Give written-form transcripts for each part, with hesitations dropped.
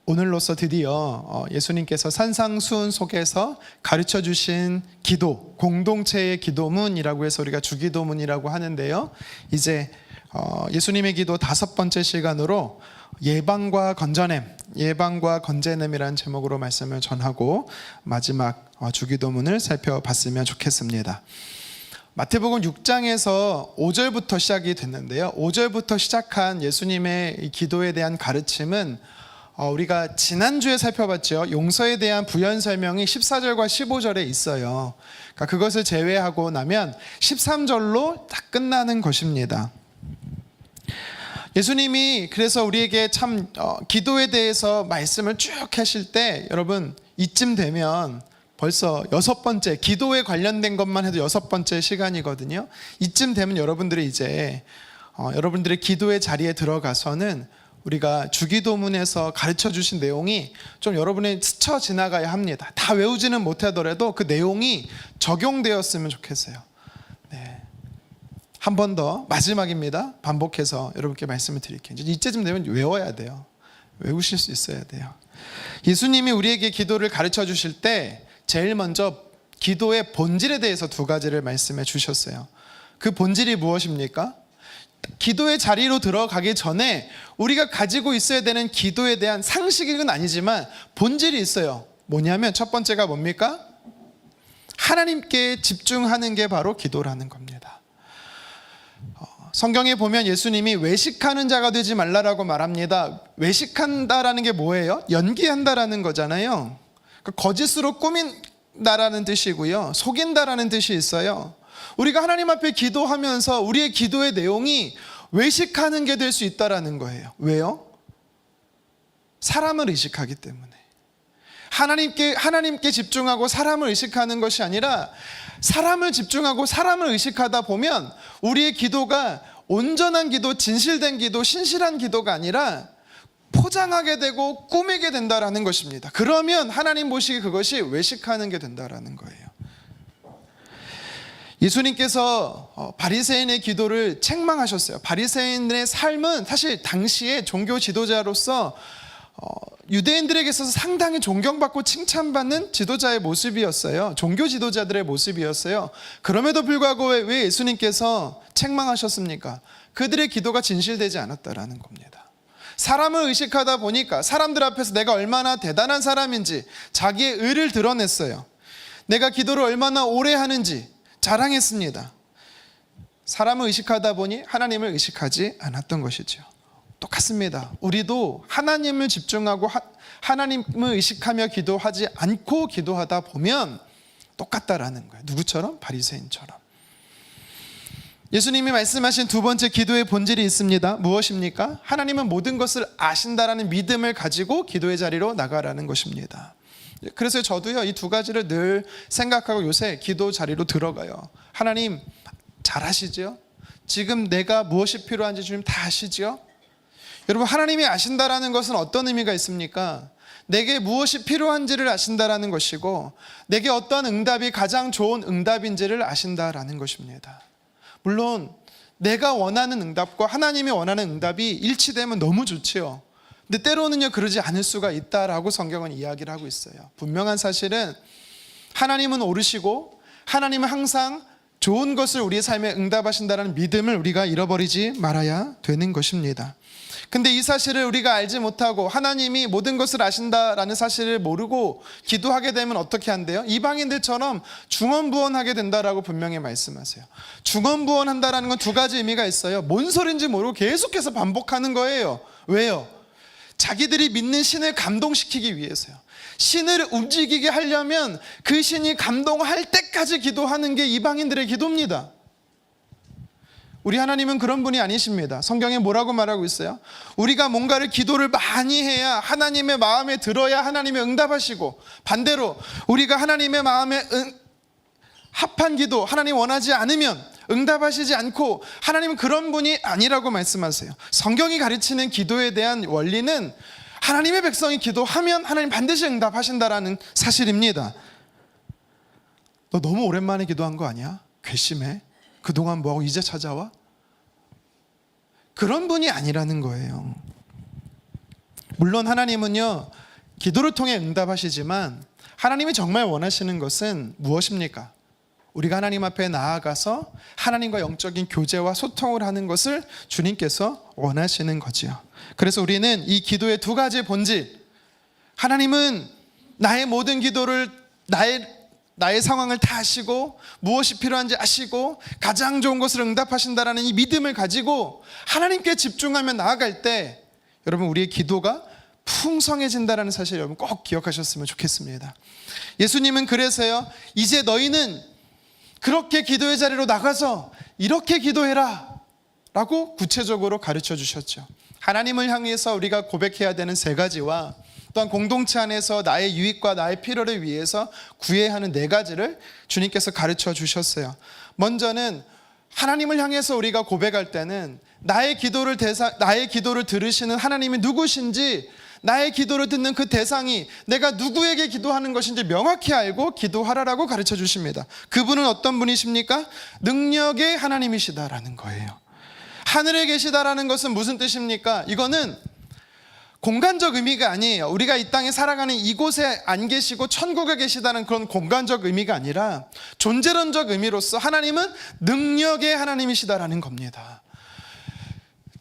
오늘로써 드디어 예수님께서 산상수훈 속에서 가르쳐 주신 기도, 공동체의 기도문이라고 해서 우리가 주기도문이라고 하는데요. 이제 예수님의 기도 5번째 시간으로 예방과 건전함이라는 제목으로 말씀을 전하고 마지막 주기도문을 살펴봤으면 좋겠습니다. 마태복음 6장에서 5절부터 시작이 됐는데요. 5절부터 시작한 예수님의 기도에 대한 가르침은 우리가 지난주에 살펴봤죠. 용서에 대한 부연 설명이 14절과 15절에 있어요. 그러니까 그것을 제외하고 나면 13절로 다 끝나는 것입니다. 예수님이 그래서 우리에게 참 기도에 대해서 말씀을 쭉 하실 때 여러분 이쯤 되면 벌써 6번째, 기도에 관련된 것만 해도 6번째 시간이거든요. 이쯤 되면 여러분들이 이제 여러분들의 기도의 자리에 들어가서는 우리가 주기도문에서 가르쳐 주신 내용이 좀 여러분이 스쳐 지나가야 합니다. 다 외우지는 못하더라도 그 내용이 적용되었으면 좋겠어요. 네. 한 번 더 마지막입니다. 반복해서 여러분께 말씀을 드릴게요. 이때쯤 되면 외워야 돼요. 외우실 수 있어야 돼요. 예수님이 우리에게 기도를 가르쳐 주실 때 제일 먼저 기도의 본질에 대해서 2가지를 말씀해 주셨어요. 그 본질이 무엇입니까? 기도의 자리로 들어가기 전에 우리가 가지고 있어야 되는 기도에 대한 상식은 아니지만 본질이 있어요. 뭐냐면 첫 번째가 뭡니까? 하나님께 집중하는 게 바로 기도라는 겁니다. 성경에 보면 예수님이 외식하는 자가 되지 말라라고 말합니다. 외식한다라는 게 뭐예요? 연기한다라는 거잖아요. 거짓으로 꾸민다라는 뜻이고요, 속인다라는 뜻이 있어요. 우리가 하나님 앞에 기도하면서 우리의 기도의 내용이 외식하는 게 될 수 있다라는 거예요. 왜요? 사람을 의식하기 때문에. 하나님께 집중하고 사람을 의식하는 것이 아니라 사람을 집중하고 사람을 의식하다 보면 우리의 기도가 온전한 기도, 진실된 기도, 신실한 기도가 아니라 포장하게 되고 꾸미게 된다라는 것입니다. 그러면 하나님 보시기에 그것이 외식하는 게 된다라는 거예요. 예수님께서 바리새인의 기도를 책망하셨어요. 바리새인의 삶은 사실 당시에 종교 지도자로서 유대인들에게 있어서 상당히 존경받고 칭찬받는 지도자의 모습이었어요. 종교 지도자들의 모습이었어요. 그럼에도 불구하고 왜 예수님께서 책망하셨습니까? 그들의 기도가 진실되지 않았다라는 겁니다. 사람을 의식하다 보니까 사람들 앞에서 내가 얼마나 대단한 사람인지 자기의 의를 드러냈어요. 내가 기도를 얼마나 오래 하는지 자랑했습니다. 사람을 의식하다 보니 하나님을 의식하지 않았던 것이죠. 똑같습니다. 우리도 하나님을 집중하고 하나님을 의식하며 기도하지 않고 기도하다 보면 똑같다라는 거예요. 누구처럼? 바리새인처럼. 예수님이 말씀하신 2번째 기도의 본질이 있습니다. 무엇입니까? 하나님은 모든 것을 아신다라는 믿음을 가지고 기도의 자리로 나가라는 것입니다. 그래서 저도요, 이 2가지를 늘 생각하고 요새 기도 자리로 들어가요. 하나님 잘 아시죠? 지금 내가 무엇이 필요한지 주님 다 아시죠? 여러분, 하나님이 아신다라는 것은 어떤 의미가 있습니까? 내게 무엇이 필요한지를 아신다라는 것이고 내게 어떤 응답이 가장 좋은 응답인지를 아신다라는 것입니다. 물론 내가 원하는 응답과 하나님이 원하는 응답이 일치되면 너무 좋지요. 근데 때로는요, 그러지 않을 수가 있다라고 성경은 이야기를 하고 있어요. 분명한 사실은 하나님은 오르시고 하나님은 항상 좋은 것을 우리의 삶에 응답하신다는 믿음을 우리가 잃어버리지 말아야 되는 것입니다. 근데 이 사실을 우리가 알지 못하고 하나님이 모든 것을 아신다라는 사실을 모르고 기도하게 되면 어떻게 한대요? 이방인들처럼 중언부언하게 된다라고 분명히 말씀하세요. 중언부언한다라는 건 2가지 의미가 있어요. 뭔 소린지 모르고 계속해서 반복하는 거예요. 왜요? 자기들이 믿는 신을 감동시키기 위해서요. 신을 움직이게 하려면 그 신이 감동할 때까지 기도하는 게 이방인들의 기도입니다. 우리 하나님은 그런 분이 아니십니다. 성경에 뭐라고 말하고 있어요? 우리가 뭔가를 기도를 많이 해야 하나님의 마음에 들어야 하나님의 응답하시고, 반대로 우리가 하나님의 마음에 합한 기도, 하나님 원하지 않으면 응답하시지 않고, 하나님은 그런 분이 아니라고 말씀하세요. 성경이 가르치는 기도에 대한 원리는 하나님의 백성이 기도하면 하나님 반드시 응답하신다라는 사실입니다. 너 너무 오랜만에 기도한 거 아니야? 괘씸해? 그동안 뭐하고 이제 찾아와? 그런 분이 아니라는 거예요. 물론 하나님은요, 기도를 통해 응답하시지만 하나님이 정말 원하시는 것은 무엇입니까? 우리가 하나님 앞에 나아가서 하나님과 영적인 교제와 소통을 하는 것을 주님께서 원하시는 거지요. 그래서 우리는 이 기도의 두 가지 본질, 하나님은 나의 모든 기도를 나의 상황을 다 아시고 무엇이 필요한지 아시고 가장 좋은 것을 응답하신다라는 이 믿음을 가지고 하나님께 집중하며 나아갈 때 여러분 우리의 기도가 풍성해진다라는 사실 여러분 꼭 기억하셨으면 좋겠습니다. 예수님은 그래서요, 이제 너희는 그렇게 기도의 자리로 나가서 이렇게 기도해라 라고 구체적으로 가르쳐 주셨죠. 하나님을 향해서 우리가 고백해야 되는 세 가지와 또한 공동체 안에서 나의 유익과 나의 필요를 위해서 구해야 하는 네 가지를 주님께서 가르쳐 주셨어요. 먼저는 하나님을 향해서 우리가 고백할 때는 나의 기도를 들으시는 하나님이 누구신지, 나의 기도를 듣는 그 대상이 내가 누구에게 기도하는 것인지 명확히 알고 기도하라라고 가르쳐 주십니다. 그분은 어떤 분이십니까? 능력의 하나님이시다라는 거예요. 하늘에 계시다라는 것은 무슨 뜻입니까? 이거는 공간적 의미가 아니에요. 우리가 이 땅에 살아가는 이곳에 안 계시고 천국에 계시다는 그런 공간적 의미가 아니라 존재론적 의미로서 하나님은 능력의 하나님이시다라는 겁니다.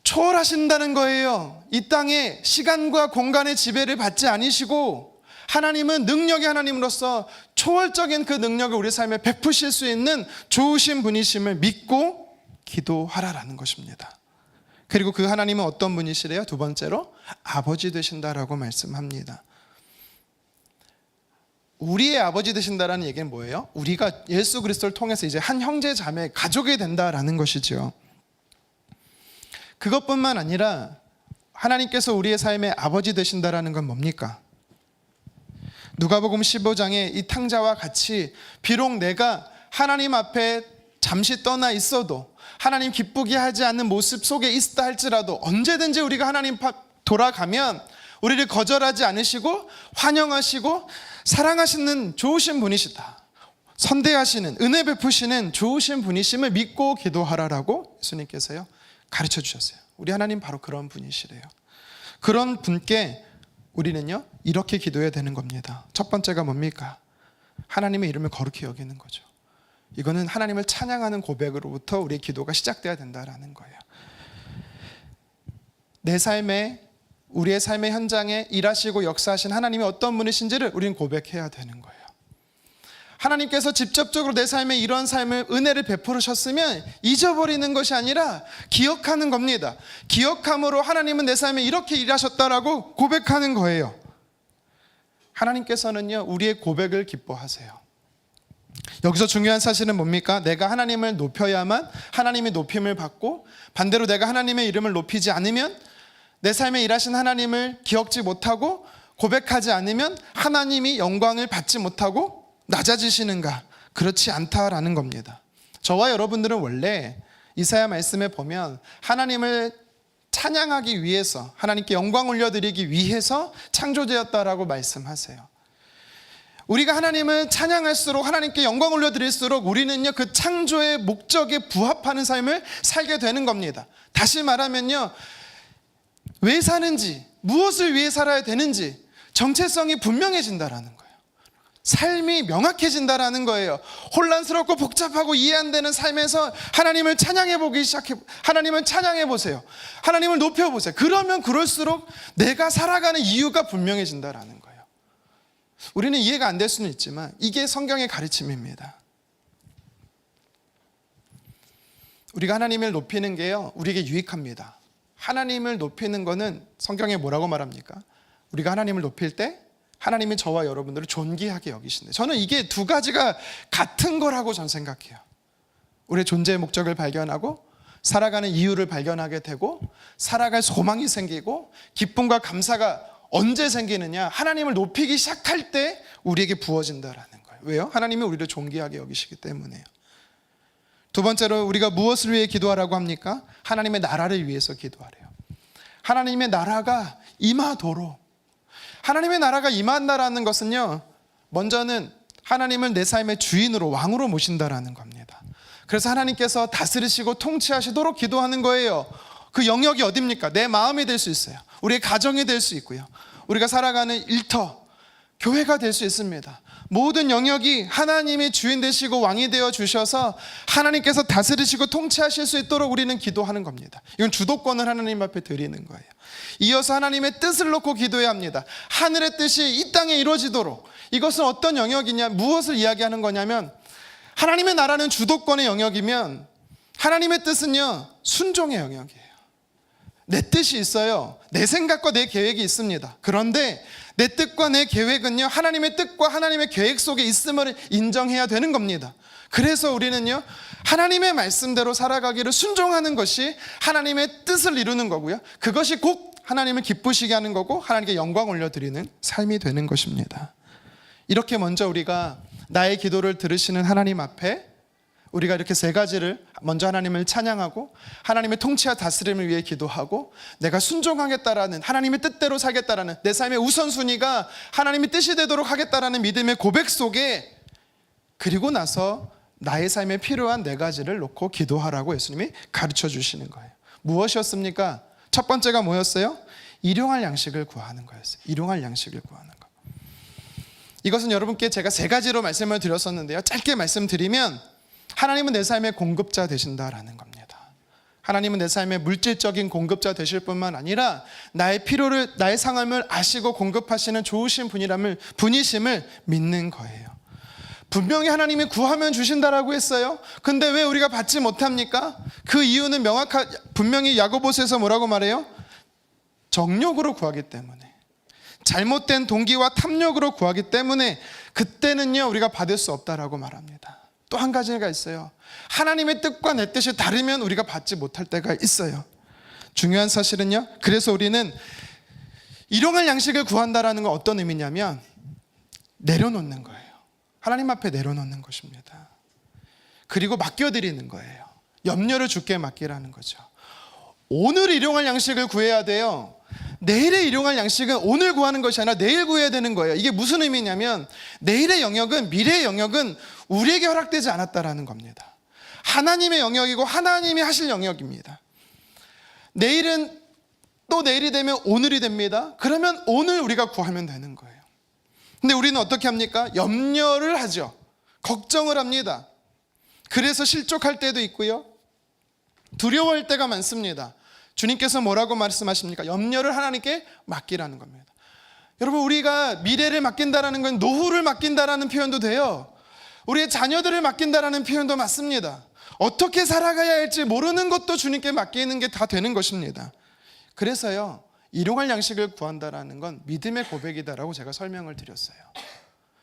초월하신다는 거예요. 이 땅에 시간과 공간의 지배를 받지 않으시고 하나님은 능력의 하나님으로서 초월적인 그 능력을 우리 삶에 베푸실 수 있는 좋으신 분이심을 믿고 기도하라라는 것입니다. 그리고 그 하나님은 어떤 분이시래요? 두 번째로 아버지 되신다라고 말씀합니다. 우리의 아버지 되신다라는 얘기는 뭐예요? 우리가 예수 그리스도를 통해서 이제 한 형제 자매 가족이 된다라는 것이죠. 그것뿐만 아니라 하나님께서 우리의 삶의 아버지 되신다라는 건 뭡니까? 누가복음 15장에 이 탕자와 같이 비록 내가 하나님 앞에 잠시 떠나 있어도 하나님 기쁘게 하지 않는 모습 속에 있다 할지라도 언제든지 우리가 하나님 돌아가면 우리를 거절하지 않으시고 환영하시고 사랑하시는 좋으신 분이시다, 선대하시는 은혜 베푸시는 좋으신 분이심을 믿고 기도하라라고 예수님께서요 가르쳐 주셨어요. 우리 하나님 바로 그런 분이시래요. 그런 분께 우리는요 이렇게 기도해야 되는 겁니다. 첫 번째가 뭡니까? 하나님의 이름을 거룩히 여기는 거죠. 이거는 하나님을 찬양하는 고백으로부터 우리의 기도가 시작돼야 된다라는 거예요. 내 삶에, 우리의 삶의 현장에 일하시고 역사하신 하나님이 어떤 분이신지를 우리는 고백해야 되는 거예요. 하나님께서 직접적으로 내 삶에 이런 삶을 은혜를 베푸셨으면 잊어버리는 것이 아니라 기억하는 겁니다. 기억함으로 하나님은 내 삶에 이렇게 일하셨다라고 고백하는 거예요. 하나님께서는요 우리의 고백을 기뻐하세요. 여기서 중요한 사실은 뭡니까? 내가 하나님을 높여야만 하나님이 높임을 받고, 반대로 내가 하나님의 이름을 높이지 않으면, 내 삶에 일하신 하나님을 기억지 못하고 고백하지 않으면 하나님이 영광을 받지 못하고 낮아지시는가? 그렇지 않다라는 겁니다. 저와 여러분들은 원래 이사야 말씀에 보면 하나님을 찬양하기 위해서, 하나님께 영광 올려드리기 위해서 창조되었다라고 말씀하세요. 우리가 하나님을 찬양할수록, 하나님께 영광 올려드릴수록 우리는요 그 창조의 목적에 부합하는 삶을 살게 되는 겁니다. 다시 말하면요, 왜 사는지, 무엇을 위해 살아야 되는지 정체성이 분명해진다라는 거예요. 삶이 명확해진다라는 거예요. 혼란스럽고 복잡하고 이해 안 되는 삶에서 하나님을 하나님을 찬양해 보세요. 하나님을 높여 보세요. 그러면 그럴수록 내가 살아가는 이유가 분명해진다라는 거예요. 우리는 이해가 안 될 수는 있지만 이게 성경의 가르침입니다. 우리가 하나님을 높이는 게요 우리에게 유익합니다. 하나님을 높이는 거는 성경에 뭐라고 말합니까? 우리가 하나님을 높일 때 하나님이 저와 여러분들을 존귀하게 여기신대. 저는 이게 두 가지가 같은 거라고 저는 생각해요. 우리의 존재의 목적을 발견하고 살아가는 이유를 발견하게 되고 살아갈 소망이 생기고 기쁨과 감사가 언제 생기느냐? 하나님을 높이기 시작할 때 우리에게 부어진다라는 거예요. 왜요? 하나님이 우리를 존귀하게 여기시기 때문에요. 두 번째로 우리가 무엇을 위해 기도하라고 합니까? 하나님의 나라를 위해서 기도하래요. 하나님의 나라가 임하도록. 하나님의 나라가 임한다라는 것은요 먼저는 하나님을 내 삶의 주인으로, 왕으로 모신다라는 겁니다. 그래서 하나님께서 다스리시고 통치하시도록 기도하는 거예요. 그 영역이 어딥니까? 내 마음이 될 수 있어요. 우리의 가정이 될 수 있고요. 우리가 살아가는 일터, 교회가 될 수 있습니다. 모든 영역이 하나님이 주인 되시고 왕이 되어 주셔서 하나님께서 다스리시고 통치하실 수 있도록 우리는 기도하는 겁니다. 이건 주도권을 하나님 앞에 드리는 거예요. 이어서 하나님의 뜻을 놓고 기도해야 합니다. 하늘의 뜻이 이 땅에 이루어지도록. 이것은 어떤 영역이냐, 무엇을 이야기하는 거냐면, 하나님의 나라는 주도권의 영역이면 하나님의 뜻은요, 순종의 영역이에요. 내 뜻이 있어요. 내 생각과 내 계획이 있습니다. 그런데 내 뜻과 내 계획은요, 하나님의 뜻과 하나님의 계획 속에 있음을 인정해야 되는 겁니다. 그래서 우리는요, 하나님의 말씀대로 살아가기를 순종하는 것이 하나님의 뜻을 이루는 거고요, 그것이 곧 하나님을 기쁘시게 하는 거고 하나님께 영광 올려드리는 삶이 되는 것입니다. 이렇게 먼저 우리가 나의 기도를 들으시는 하나님 앞에 우리가 이렇게 세 가지를, 먼저 하나님을 찬양하고 하나님의 통치와 다스림을 위해 기도하고 내가 순종하겠다라는, 하나님의 뜻대로 살겠다라는, 내 삶의 우선순위가 하나님의 뜻이 되도록 하겠다라는 믿음의 고백 속에, 그리고 나서 나의 삶에 필요한 네 가지를 놓고 기도하라고 예수님이 가르쳐 주시는 거예요. 무엇이었습니까? 첫 번째가 뭐였어요? 일용할 양식을 구하는 거였어요. 일용할 양식을 구하는 거. 이것은 여러분께 제가 세 가지로 말씀을 드렸었는데요, 짧게 말씀드리면 하나님은 내 삶의 공급자 되신다라는 겁니다. 하나님은 내 삶의 물질적인 공급자 되실 뿐만 아니라 나의 필요를, 나의 상함을 아시고 공급하시는 좋으신 분이심을 믿는 거예요. 분명히 하나님이 구하면 주신다라고 했어요. 근데 왜 우리가 받지 못합니까? 그 이유는 분명히 야고보서에서 뭐라고 말해요? 정욕으로 구하기 때문에, 잘못된 동기와 탐욕으로 구하기 때문에 그때는요, 우리가 받을 수 없다라고 말합니다. 또 한 가지가 있어요. 하나님의 뜻과 내 뜻이 다르면 우리가 받지 못할 때가 있어요. 중요한 사실은요, 그래서 우리는 일용할 양식을 구한다라는 건 어떤 의미냐면 내려놓는 거예요. 하나님 앞에 내려놓는 것입니다. 그리고 맡겨드리는 거예요. 염려를 주께 맡기라는 거죠. 오늘 일용할 양식을 구해야 돼요. 내일의 일용할 양식은 오늘 구하는 것이 아니라 내일 구해야 되는 거예요. 이게 무슨 의미냐면 내일의 영역은, 미래의 영역은 우리에게 허락되지 않았다라는 겁니다. 하나님의 영역이고 하나님이 하실 영역입니다. 내일은 또 내일이 되면 오늘이 됩니다. 그러면 오늘 우리가 구하면 되는 거예요. 근데 우리는 어떻게 합니까? 염려를 하죠. 걱정을 합니다. 그래서 실족할 때도 있고요, 두려워할 때가 많습니다. 주님께서 뭐라고 말씀하십니까? 염려를 하나님께 맡기라는 겁니다. 여러분, 우리가 미래를 맡긴다라는 건 노후를 맡긴다라는 표현도 돼요. 우리의 자녀들을 맡긴다라는 표현도 맞습니다. 어떻게 살아가야 할지 모르는 것도 주님께 맡기는 게 다 되는 것입니다. 그래서요, 일용할 양식을 구한다라는 건 믿음의 고백이다라고 제가 설명을 드렸어요.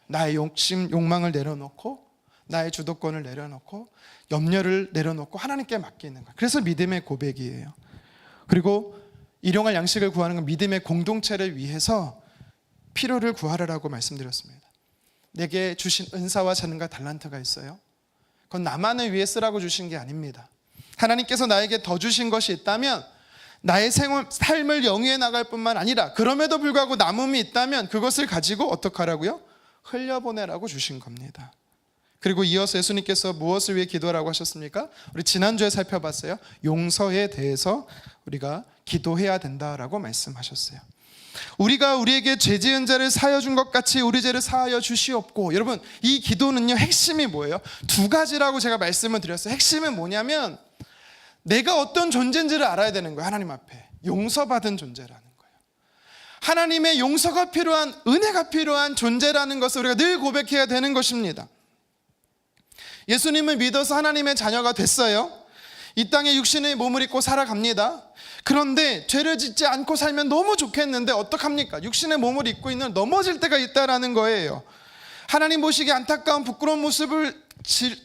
나의 욕심, 욕망을 내려놓고, 나의 주도권을 내려놓고, 염려를 내려놓고 하나님께 맡기는 것. 그래서 믿음의 고백이에요. 그리고 일용할 양식을 구하는 건 믿음의 공동체를 위해서 필요를 구하라라고 말씀드렸습니다. 내게 주신 은사와 재능과 달란트가 있어요. 그건 나만을 위해 쓰라고 주신 게 아닙니다. 하나님께서 나에게 더 주신 것이 있다면 나의 삶을 영위해 나갈 뿐만 아니라, 그럼에도 불구하고 남음이 있다면 그것을 가지고 어떻게 하라고요? 흘려보내라고 주신 겁니다. 그리고 이어서 예수님께서 무엇을 위해 기도하라고 하셨습니까? 우리 지난주에 살펴봤어요. 용서에 대해서 우리가 기도해야 된다라고 말씀하셨어요. 우리가 우리에게 죄 지은 자를 사하여 준 것 같이 우리 죄를 사하여 주시옵고. 여러분, 이 기도는요, 핵심이 뭐예요? 두 가지라고 제가 말씀을 드렸어요. 핵심은 뭐냐면 내가 어떤 존재인지를 알아야 되는 거예요. 하나님 앞에 용서받은 존재라는 거예요. 하나님의 용서가 필요한, 은혜가 필요한 존재라는 것을 우리가 늘 고백해야 되는 것입니다. 예수님을 믿어서 하나님의 자녀가 됐어요. 이 땅에 육신의 몸을 입고 살아갑니다. 그런데 죄를 짓지 않고 살면 너무 좋겠는데 어떡합니까? 육신의 몸을 입고 있는, 넘어질 때가 있다라는 거예요. 하나님 보시기에 안타까운 부끄러운 모습을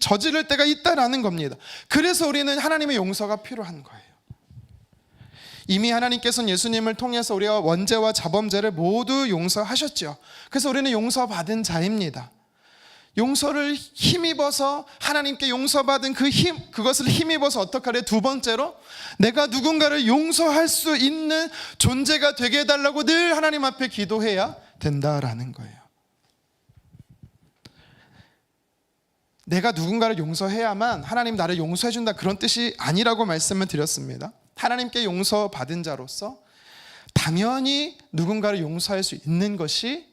저지를 때가 있다라는 겁니다. 그래서 우리는 하나님의 용서가 필요한 거예요. 이미 하나님께서는 예수님을 통해서 우리와 원죄와 자범죄를 모두 용서하셨죠. 그래서 우리는 용서받은 자입니다. 용서를 힘입어서, 하나님께 용서받은 그것을 힘입어서 어떻게 하래? 두 번째로, 내가 누군가를 용서할 수 있는 존재가 되게 해달라고 늘 하나님 앞에 기도해야 된다라는 거예요. 내가 누군가를 용서해야만 하나님 나를 용서해 준다, 그런 뜻이 아니라고 말씀을 드렸습니다. 하나님께 용서받은 자로서 당연히 누군가를 용서할 수 있는 것이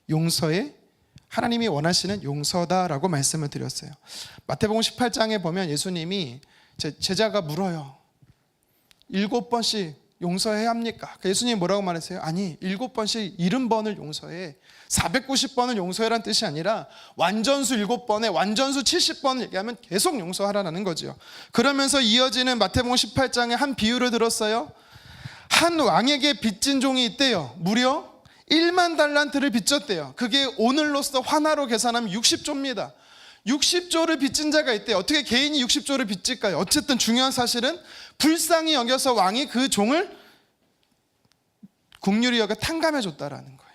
용서의 하나님이 원하시는 용서다라고 말씀을 드렸어요. 마태복음 18장에 보면 예수님이 제자가 물어요. 7번씩 용서해야 합니까? 예수님이 뭐라고 말했어요? 아니, 7번씩 70번을 용서해. 490번을 용서해라는 뜻이 아니라 완전수 7번에 완전수 70번을 얘기하면 계속 용서하라는 거죠. 그러면서 이어지는 마태복음 18장에 한 비유를 들었어요. 한 왕에게 빚진 종이 있대요. 무려 1만 달란트를 빚졌대요. 그게 오늘로서 환화로 계산하면 60조입니다. 60조를 빚진 자가 있대요. 어떻게 개인이 60조를 빚질까요? 어쨌든 중요한 사실은 불쌍히 여겨서 왕이 그 종을 긍휼히 여겨 탕감해 줬다라는 거예요.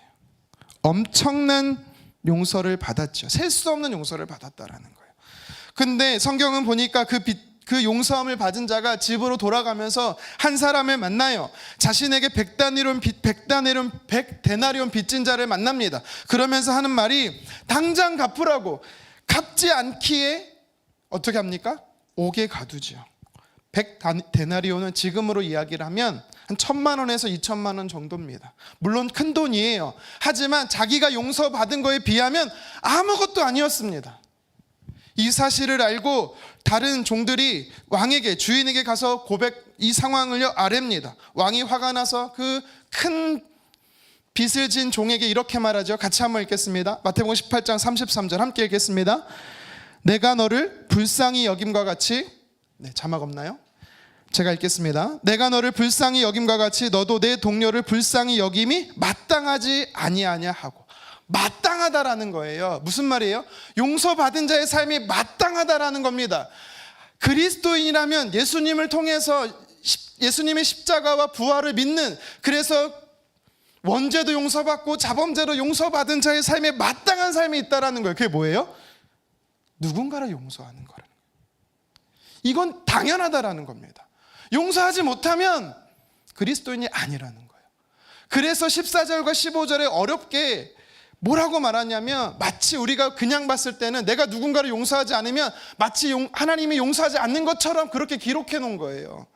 엄청난 용서를 받았죠. 셀 수 없는 용서를 받았다라는 거예요. 근데 성경은 보니까 그 용서함을 받은 자가 집으로 돌아가면서 한 사람을 만나요. 자신에게 100데나리온 빚진 자를 만납니다. 그러면서 하는 말이 당장 갚으라고. 갚지 않기에 어떻게 합니까? 옥에 가두죠. 100데나리온은 지금으로 이야기를 하면 한 1,000만 원에서 2,000만 원 정도입니다. 물론 큰 돈이에요. 하지만 자기가 용서받은 거에 비하면 아무것도 아니었습니다. 이 사실을 알고 다른 종들이 왕에게, 주인에게 가서 이 상황을 아뢰입니다. 왕이 화가 나서 그 큰 빚을 진 종에게 이렇게 말하죠. 같이 한번 읽겠습니다. 마태복음 18장 33절 함께 읽겠습니다. 내가 너를 불쌍히 여김과 같이, 자막 없나요? 제가 읽겠습니다. 내가 너를 불쌍히 여김과 같이 너도 내 동료를 불쌍히 여김이 마땅하지 아니하냐 하고. 마땅하다라는 거예요. 무슨 말이에요? 용서받은 자의 삶이 마땅하다라는 겁니다. 그리스도인이라면 예수님을 통해서 예수님의 십자가와 부활을 믿는, 그래서 원죄도 용서받고 자범죄도 용서받은 자의 삶에 마땅한 삶이 있다라는 거예요. 그게 뭐예요? 누군가를 용서하는 거라는 거예요. 이건 당연하다라는 겁니다. 용서하지 못하면 그리스도인이 아니라는 거예요. 그래서 14절과 15절에 어렵게 뭐라고 말하냐면, 마치 우리가 그냥 봤을 때는 내가 누군가를 용서하지 않으면 마치 하나님이 용서하지 않는 것처럼 그렇게 기록해 놓은 거예요.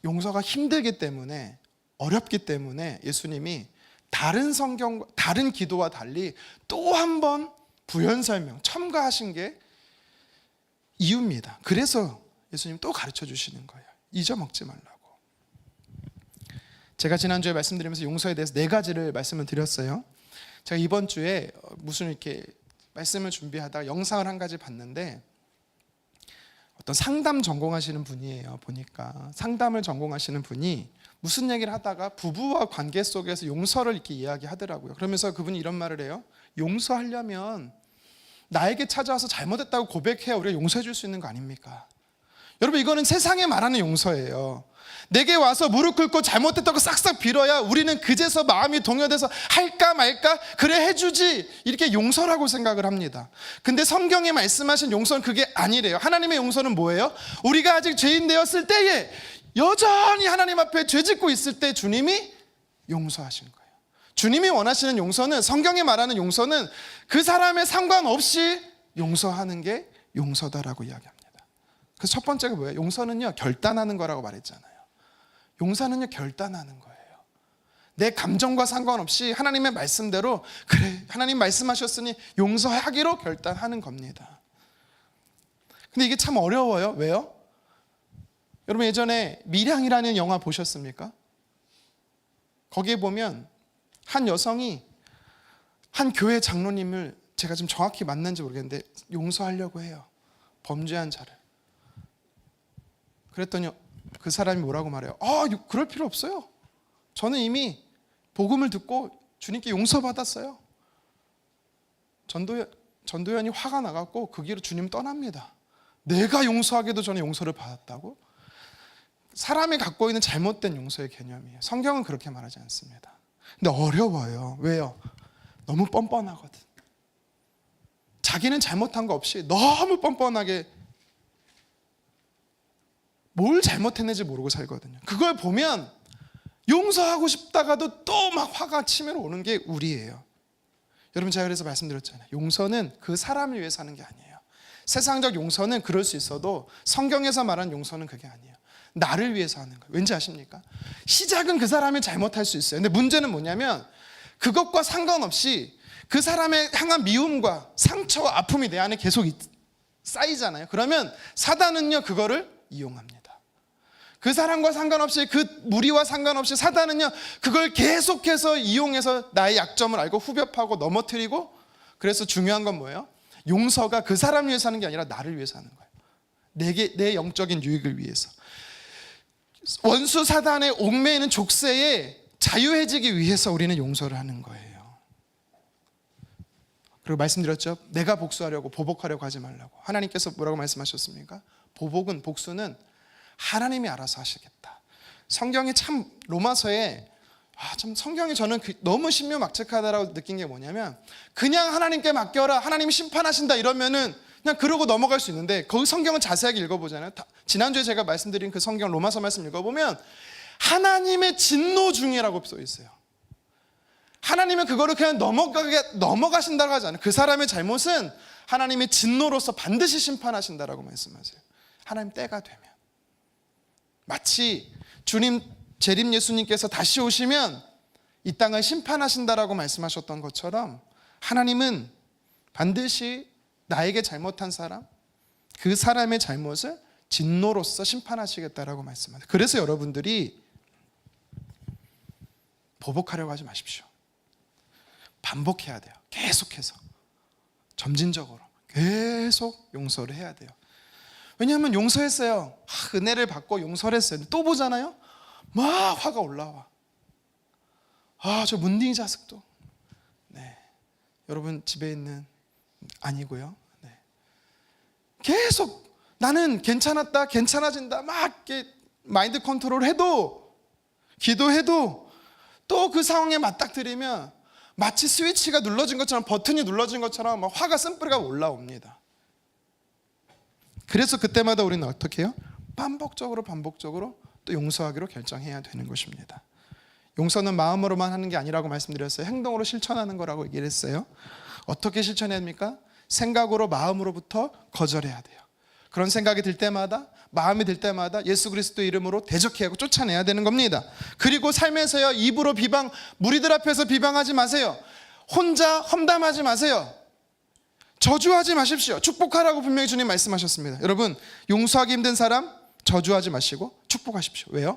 용서가 힘들기 때문에, 어렵기 때문에 예수님이 다른 성경과 다른 기도와 달리 또 한 번 부연 설명, 첨가하신 게 이유입니다. 그래서 예수님 또 가르쳐 주시는 거예요. 잊어먹지 말라고. 제가 지난주에 말씀드리면서 용서에 대해서 4가지를 말씀을 드렸어요. 제가 이번 주에 무슨 이렇게 말씀을 준비하다가 영상을 한 가지 봤는데, 어떤 상담 전공하시는 분이에요. 보니까 상담을 전공하시는 분이 무슨 얘기를 하다가 부부와 관계 속에서 용서를 이렇게 이야기하더라고요. 그러면서 그분이 이런 말을 해요. 용서하려면 나에게 찾아와서 잘못했다고 고백해야 우리가 용서해 줄 수 있는 거 아닙니까? 여러분, 이거는 세상에 말하는 용서예요. 내게 와서 무릎 꿇고 잘못했다고 싹싹 빌어야 우리는 그제서 마음이 동요돼서 할까 말까, 그래 해주지, 이렇게 용서라고 생각을 합니다. 근데 성경에 말씀하신 용서는 그게 아니래요. 하나님의 용서는 뭐예요? 우리가 아직 죄인 되었을 때에 여전히 하나님 앞에 죄 짓고 있을 때 주님이 용서하신 거예요. 주님이 원하시는 용서는, 성경에 말하는 용서는 그 사람에 상관없이 용서하는 게 용서다라고 이야기합니다. 그래서 첫 번째가 뭐예요? 용서는요, 결단하는 거라고 말했잖아요. 용서는요, 결단하는 거예요. 내 감정과 상관없이 하나님의 말씀대로, 그래 하나님 말씀하셨으니 용서하기로 결단하는 겁니다. 근데 이게 참 어려워요. 왜요? 여러분, 예전에 밀양이라는 영화 보셨습니까? 거기에 보면 한 여성이 한 교회 장로님을, 제가 지금 정확히 맞는지 모르겠는데, 용서하려고 해요. 범죄한 자를. 그랬더니 그 사람이 뭐라고 말해요? 그럴 필요 없어요. 저는 이미 복음을 듣고 주님께 용서받았어요. 전도연이 화가 나갖고 그 길을 주님 떠납니다. 내가 용서하기도 전에 용서를 받았다고? 사람이 갖고 있는 잘못된 용서의 개념이에요. 성경은 그렇게 말하지 않습니다. 근데 어려워요. 왜요? 너무 뻔뻔하거든. 자기는 잘못한 거 없이 너무 뻔뻔하게 뭘 잘못했는지 모르고 살거든요. 그걸 보면 용서하고 싶다가도 또 막 화가 치밀어 오는 게 우리예요. 여러분, 제가 그래서 말씀드렸잖아요. 용서는 그 사람을 위해서 하는 게 아니에요. 세상적 용서는 그럴 수 있어도 성경에서 말하는 용서는 그게 아니에요. 나를 위해서 하는 거예요. 왠지 아십니까? 시작은 그 사람이 잘못할 수 있어요. 근데 문제는 뭐냐면 그것과 상관없이 그 사람의 향한 미움과 상처와 아픔이 내 안에 계속 쌓이잖아요. 그러면 사단은요, 그거를 이용합니다. 그 사람과 상관없이, 그 무리와 상관없이 사단은요, 그걸 계속해서 이용해서 나의 약점을 알고 후벼파고 넘어뜨리고, 그래서 중요한 건 뭐예요? 용서가 그 사람 위해서 하는 게 아니라 나를 위해서 하는 거예요. 내 영적인 유익을 위해서. 원수 사단의 옥매이는 족쇄에 자유해지기 위해서 우리는 용서를 하는 거예요. 그리고 말씀드렸죠? 내가 복수하려고, 보복하려고 하지 말라고. 하나님께서 뭐라고 말씀하셨습니까? 복수는 하나님이 알아서 하시겠다. 성경이 참, 로마서에 참 성경이 저는 너무 신묘막측하다라고 느낀 게 뭐냐면, 그냥 하나님께 맡겨라, 하나님이 심판하신다 이러면은 그냥 그러고 넘어갈 수 있는데, 거기 성경은 자세하게 읽어보잖아요. 지난주에 제가 말씀드린 그 성경 로마서 말씀 읽어보면 하나님의 진노 중이라고 써 있어요. 하나님은 그거를 그냥 넘어가신다고 하지 않아요. 그 사람의 잘못은 하나님의 진노로서 반드시 심판하신다라고 말씀하세요. 하나님 때가 되면, 마치 주님 재림 예수님께서 다시 오시면 이 땅을 심판하신다라고 말씀하셨던 것처럼, 하나님은 반드시 나에게 잘못한 사람, 그 사람의 잘못을 진노로서 심판하시겠다라고 말씀하세요. 그래서 여러분들이 보복하려고 하지 마십시오. 반복해야 돼요. 계속해서, 점진적으로 계속 용서를 해야 돼요. 왜냐하면 용서했어요. 은혜를 받고 용서를 했어요. 또 보잖아요. 막 화가 올라와. 저 문딩이 자식도. 네, 여러분 집에 있는 아니고요. 네. 계속 나는 괜찮았다, 괜찮아진다, 막 이렇게 마인드 컨트롤 해도, 기도해도 또 그 상황에 맞닥뜨리면 마치 스위치가 눌러진 것처럼, 버튼이 눌러진 것처럼 막 화가 쓴뿌리가 올라옵니다. 그래서 그때마다 우리는 어떻게 해요? 반복적으로 또 용서하기로 결정해야 되는 것입니다. 용서는 마음으로만 하는 게 아니라고 말씀드렸어요. 행동으로 실천하는 거라고 얘기를 했어야 어떻게 실천해야 됩니까? 생각으로, 마음으로부터 거절해야 돼요. 그런 생각이 들 때마다, 마음이 들 때마다 예수 그리스도 이름으로 대적해야 하고 쫓아내야 되는 겁니다. 그리고 삶에서요, 입으로 비방, 무리들 앞에서 비방하지 마세요. 혼자 험담하지 마세요. 저주하지 마십시오. 축복하라고 분명히 주님 말씀하셨습니다. 여러분, 용서하기 힘든 사람 저주하지 마시고 축복하십시오. 왜요?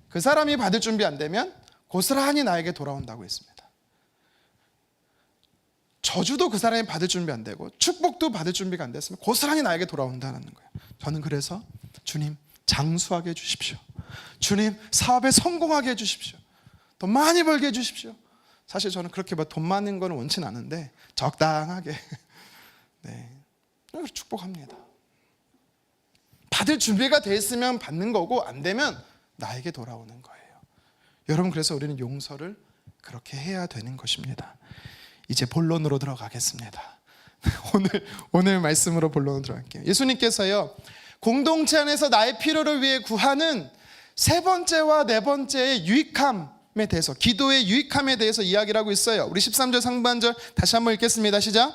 그 사람이 받을 준비 안 되면 고스란히 나에게 돌아온다고 했습니다. 저주도 그 사람이 받을 준비 안 되고 축복도 받을 준비가 안 됐으면 고스란히 나에게 돌아온다는 거예요. 저는 그래서 주님 장수하게 해주십시오. 주님 사업에 성공하게 해주십시오. 돈 많이 벌게 해주십시오. 사실 저는 그렇게 돈 많은 건 원치는 않은데 적당하게 네, 축복합니다. 받을 준비가 돼 있으면 받는 거고, 안 되면 나에게 돌아오는 거예요. 여러분, 그래서 우리는 용서를 그렇게 해야 되는 것입니다. 이제 본론으로 들어가겠습니다. 오늘 말씀으로 본론으로 들어갈게요. 예수님께서요, 공동체 안에서 나의 필요를 위해 구하는 세 번째와 네 번째의 유익함에 대해서, 기도의 유익함에 대해서 이야기를 하고 있어요. 우리 13절 상반절 다시 한번 읽겠습니다. 시작.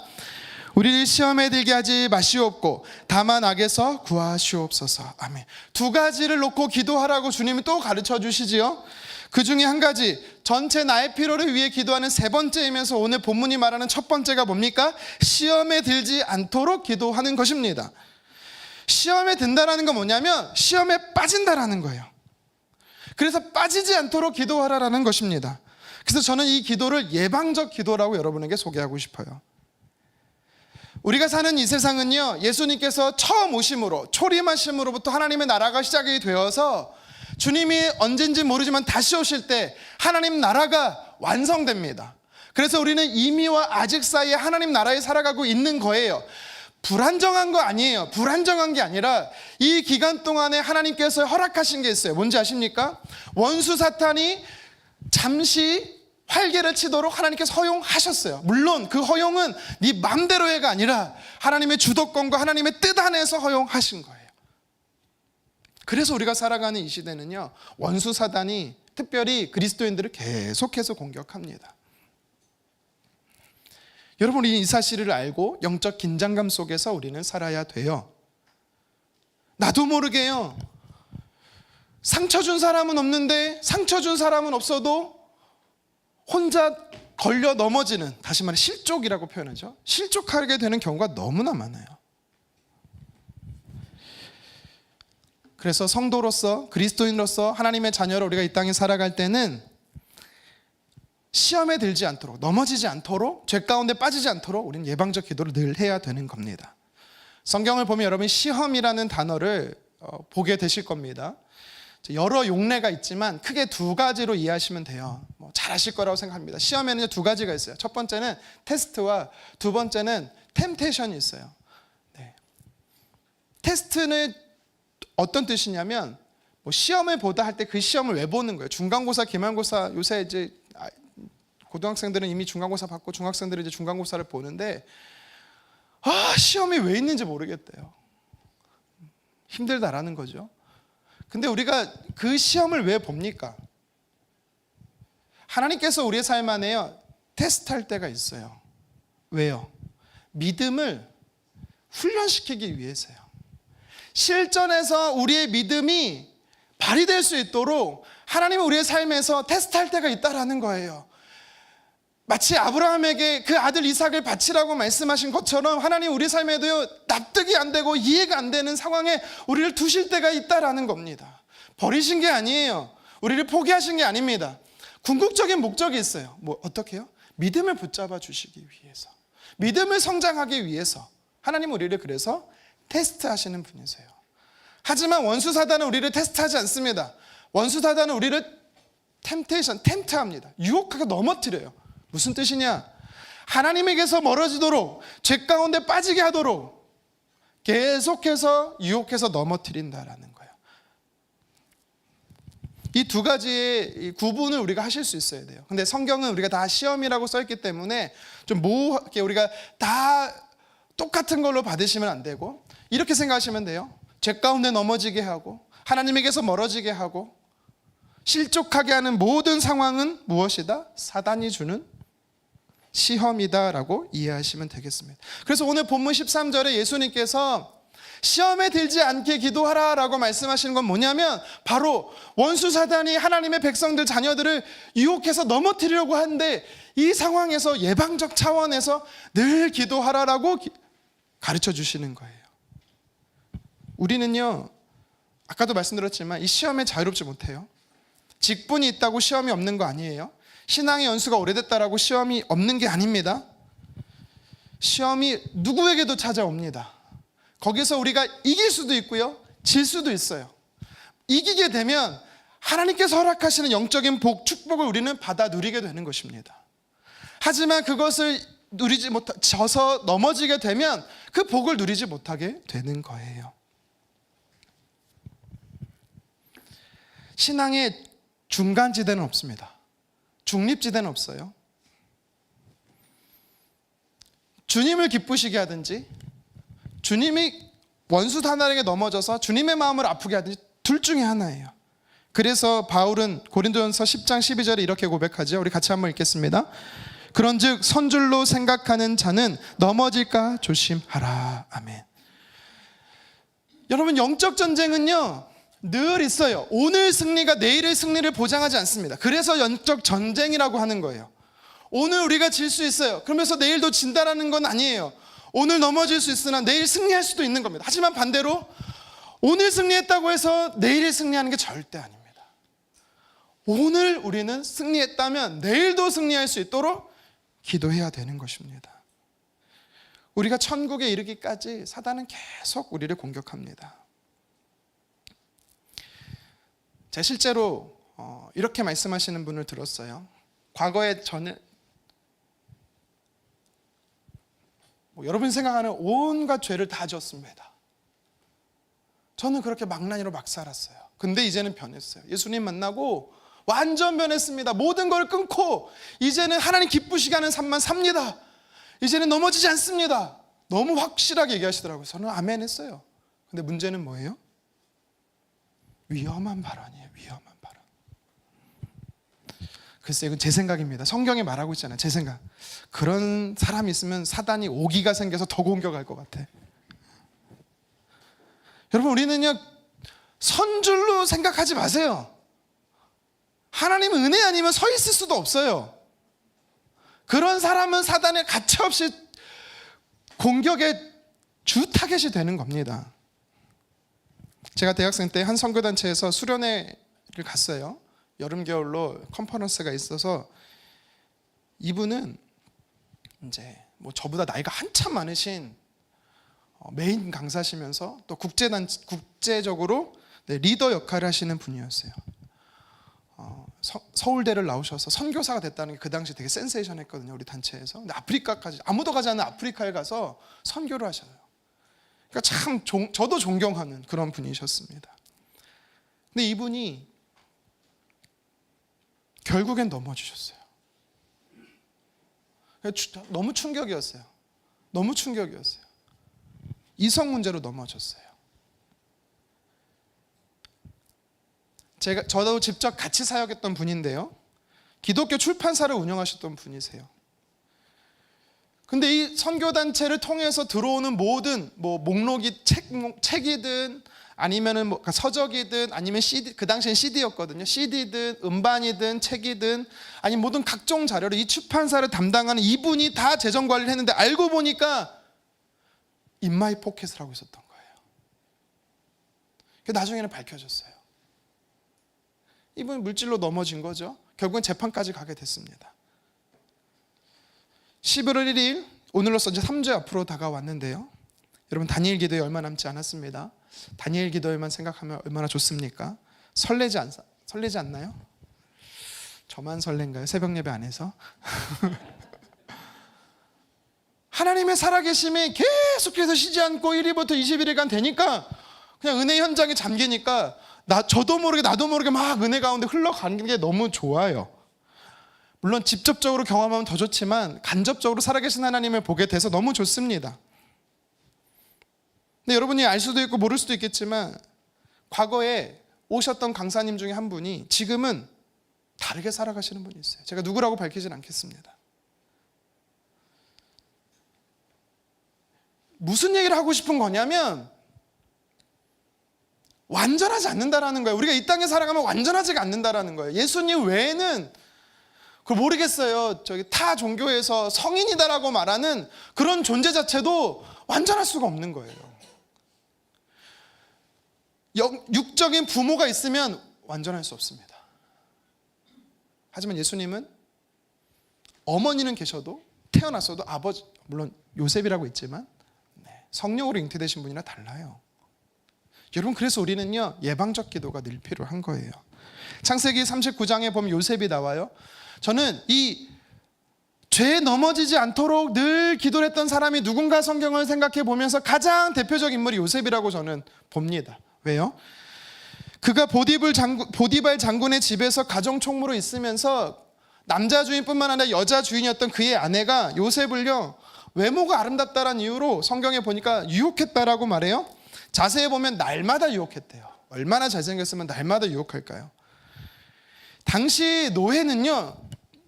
우리를 시험에 들게 하지 마시옵고 다만 악에서 구하시옵소서. 아멘. 두 가지를 놓고 기도하라고 주님이 또 가르쳐 주시지요. 그 중에 한 가지, 전체 나의 필요를 위해 기도하는 세 번째이면서 오늘 본문이 말하는 첫 번째가 뭡니까? 시험에 들지 않도록 기도하는 것입니다. 시험에 든다라는 건 뭐냐면 시험에 빠진다라는 거예요. 그래서 빠지지 않도록 기도하라라는 것입니다. 그래서 저는 이 기도를 예방적 기도라고 여러분에게 소개하고 싶어요. 우리가 사는 이 세상은요, 예수님께서 처음 오심으로, 초림하심으로부터 하나님의 나라가 시작이 되어서 주님이 언젠지 모르지만 다시 오실 때 하나님 나라가 완성됩니다. 그래서 우리는 이미와 아직 사이에 하나님 나라에 살아가고 있는 거예요. 불안정한 거 아니에요. 불안정한 게 아니라 이 기간 동안에 하나님께서 허락하신 게 있어요. 뭔지 아십니까? 원수 사탄이 잠시 활개를 치도록 하나님께서 허용하셨어요. 물론 그 허용은 네 맘대로해가 아니라 하나님의 주도권과 하나님의 뜻 안에서 허용하신 거예요. 그래서 우리가 살아가는 이 시대는요, 원수 사단이 특별히 그리스도인들을 계속해서 공격합니다. 여러분, 이 사실을 알고 영적 긴장감 속에서 우리는 살아야 돼요. 나도 모르게요, 상처 준 사람은 없는데 상처 준 사람은 없어도 혼자 걸려 넘어지는, 다시 말해 실족이라고 표현하죠. 실족하게 되는 경우가 너무나 많아요. 그래서 성도로서, 그리스도인으로서 하나님의 자녀로 우리가 이 땅에 살아갈 때는 시험에 들지 않도록, 넘어지지 않도록, 죄 가운데 빠지지 않도록 우리는 예방적 기도를 늘 해야 되는 겁니다. 성경을 보면 여러분 시험이라는 단어를 보게 되실 겁니다. 여러 용례가 있지만 크게 두 가지로 이해하시면 돼요. 잘 아실 거라고 생각합니다. 시험에는 두 가지가 있어요. 첫 번째는 테스트와 두 번째는 템테이션이 있어요. 네. 테스트는 어떤 뜻이냐면 시험을 보다 할 때 그 시험을 왜 보는 거예요? 중간고사, 기말고사, 요새 이제 고등학생들은 이미 중간고사 받고 중학생들은 이제 중간고사를 보는데 시험이 왜 있는지 모르겠대요. 힘들다라는 거죠. 근데 우리가 그 시험을 왜 봅니까? 하나님께서 우리의 삶 안에요 테스트할 때가 있어요. 왜요? 믿음을 훈련시키기 위해서요. 실전에서 우리의 믿음이 발휘될 수 있도록 하나님은 우리의 삶에서 테스트할 때가 있다라는 거예요. 마치 아브라함에게 그 아들 이삭을 바치라고 말씀하신 것처럼 하나님 우리 삶에도요 납득이 안 되고 이해가 안 되는 상황에 우리를 두실 때가 있다라는 겁니다. 버리신 게 아니에요. 우리를 포기하신 게 아닙니다. 궁극적인 목적이 있어요. 어떻게 해요? 믿음을 붙잡아 주시기 위해서, 믿음을 성장하기 위해서 하나님 우리를 그래서 테스트하시는 분이세요. 하지만 원수 사단은 우리를 테스트하지 않습니다. 원수 사단은 우리를 템트합니다. 유혹하고 넘어뜨려요. 무슨 뜻이냐? 하나님에게서 멀어지도록, 죄 가운데 빠지게 하도록 계속해서 유혹해서 넘어뜨린다라는 거예요. 이 두 가지의 구분을 우리가 하실 수 있어야 돼요. 근데 성경은 우리가 다 시험이라고 써있기 때문에 좀 모호하게 우리가 다 똑같은 걸로 받으시면 안 되고, 이렇게 생각하시면 돼요. 죄 가운데 넘어지게 하고 하나님에게서 멀어지게 하고 실족하게 하는 모든 상황은 무엇이다? 사단이 주는 시험이다라고 이해하시면 되겠습니다. 그래서 오늘 본문 13절에 예수님께서 시험에 들지 않게 기도하라라고 말씀하시는 건 뭐냐면 바로 원수 사단이 하나님의 백성들, 자녀들을 유혹해서 넘어뜨리려고 하는데 이 상황에서 예방적 차원에서 늘 기도하라라고 가르쳐 주시는 거예요. 우리는요, 아까도 말씀드렸지만 이 시험에 자유롭지 못해요. 직분이 있다고 시험이 없는 거 아니에요. 신앙의 연수가 오래됐다라고 시험이 없는 게 아닙니다. 시험이 누구에게도 찾아옵니다. 거기서 우리가 이길 수도 있고요, 질 수도 있어요. 이기게 되면 하나님께서 허락하시는 영적인 복, 축복을 우리는 받아 누리게 되는 것입니다. 하지만 그것을 져서 넘어지게 되면 그 복을 누리지 못하게 되는 거예요. 신앙의 중간지대는 없습니다. 중립지대는 없어요. 주님을 기쁘시게 하든지 주님이 원수 사단에게 넘어져서 주님의 마음을 아프게 하든지 둘 중에 하나예요. 그래서 바울은 고린도전서 10장 12절에 이렇게 고백하죠. 우리 같이 한번 읽겠습니다. 그런즉 선줄로 생각하는 자는 넘어질까 조심하라. 아멘. 여러분, 영적 전쟁은요 늘 있어요. 오늘 승리가 내일의 승리를 보장하지 않습니다. 그래서 영적 전쟁이라고 하는 거예요. 오늘 우리가 질 수 있어요. 그러면서 내일도 진다라는 건 아니에요. 오늘 넘어질 수 있으나 내일 승리할 수도 있는 겁니다. 하지만 반대로 오늘 승리했다고 해서 내일 승리하는 게 절대 아닙니다. 오늘 우리는 승리했다면 내일도 승리할 수 있도록 기도해야 되는 것입니다. 우리가 천국에 이르기까지 사단은 계속 우리를 공격합니다. 제가 실제로 이렇게 말씀하시는 분을 들었어요. 과거에 저는 여러분이 생각하는 온갖 죄를 다 지었습니다. 저는 그렇게 망나니로 막 살았어요. 근데 이제는 변했어요. 예수님 만나고 완전 변했습니다. 모든 걸 끊고 이제는 하나님 기쁘시게 하는 삶만 삽니다. 이제는 넘어지지 않습니다. 너무 확실하게 얘기하시더라고요. 저는 아멘 했어요. 근데 문제는 뭐예요? 위험한 발언이에요. 위험한 발언. 글쎄요, 이건 제 생각입니다. 성경에 말하고 있잖아요. 제 생각. 그런 사람이 있으면 사단이 오기가 생겨서 더 공격할 것 같아. 여러분, 우리는요 선줄로 생각하지 마세요. 하나님은 은혜 아니면 서 있을 수도 없어요. 그런 사람은 사단의 가차없이 공격의 주 타겟이 되는 겁니다. 제가 대학생 때 한 선교단체에서 수련회를 갔어요. 여름 겨울로 컨퍼런스가 있어서 이분은 이제 뭐 저보다 나이가 한참 많으신 메인 강사시면서 또 국제적으로 리더 역할을 하시는 분이었어요. 서울대를 나오셔서 선교사가 됐다는 게 그 당시 되게 센세이션했거든요, 우리 단체에서. 근데 아프리카까지, 아무도 가지 않는 아프리카에 가서 선교를 하셔요. 그러니까 참 저도 존경하는 그런 분이셨습니다. 근데 이분이 결국엔 넘어지셨어요. 너무 충격이었어요. 너무 충격이었어요. 이성 문제로 넘어졌어요. 저도 직접 같이 사역했던 분인데요. 기독교 출판사를 운영하셨던 분이세요. 근데 이 선교단체를 통해서 들어오는 모든 목록이 책이든 아니면은 서적이든 아니면 CD, 그 당시엔 CD였거든요. CD든 음반이든 책이든 아니면 모든 각종 자료를 이 출판사를 담당하는 이분이 다 재정 관리를 했는데 알고 보니까 인마이 포켓을 하고 있었던 거예요. 나중에는 밝혀졌어요. 이분이 물질로 넘어진 거죠. 결국은 재판까지 가게 됐습니다. 11월 1일 오늘로써 이제 3주 앞으로 다가왔는데요. 여러분 다니엘 기도에 얼마 남지 않았습니다. 다니엘 기도에만 생각하면 얼마나 좋습니까? 설레지 않나요? 저만 설렌가요? 새벽 예배 안 해서? 하나님의 살아계심이 계속해서 쉬지 않고 1일부터 20일간 되니까 그냥 은혜 현장에 잠기니까 저도 모르게 나도 모르게 막 은혜 가운데 흘러가는 게 너무 좋아요. 물론 직접적으로 경험하면 더 좋지만 간접적으로 살아계신 하나님을 보게 돼서 너무 좋습니다. 근데 여러분이 알 수도 있고 모를 수도 있겠지만 과거에 오셨던 강사님 중에 한 분이 지금은 다르게 살아가시는 분이 있어요. 제가 누구라고 밝히진 않겠습니다. 무슨 얘기를 하고 싶은 거냐면 완전하지 않는다라는 거예요. 우리가 이 땅에 살아가면 완전하지가 않는다라는 거예요. 예수님 외에는 그걸 모르겠어요. 타 종교에서 성인이다라고 말하는 그런 존재 자체도 완전할 수가 없는 거예요. 육적인 부모가 있으면 완전할 수 없습니다. 하지만 예수님은 어머니는 계셔도 태어났어도 아버지, 물론 요셉이라고 있지만 성령으로 잉태되신 분이라 달라요. 여러분 그래서 우리는요 예방적 기도가 늘 필요한 거예요. 창세기 39장에 보면 요셉이 나와요. 저는 이 죄에 넘어지지 않도록 늘 기도를 했던 사람이 누군가 성경을 생각해 보면서 가장 대표적 인물이 요셉이라고 저는 봅니다. 왜요? 그가 보디발 장군의 집에서 가정 총무로 있으면서 남자 주인뿐만 아니라 여자 주인이었던 그의 아내가 요셉을요 외모가 아름답다라는 이유로 성경에 보니까 유혹했다라고 말해요. 자세히 보면 날마다 유혹했대요. 얼마나 잘생겼으면 날마다 유혹할까요? 당시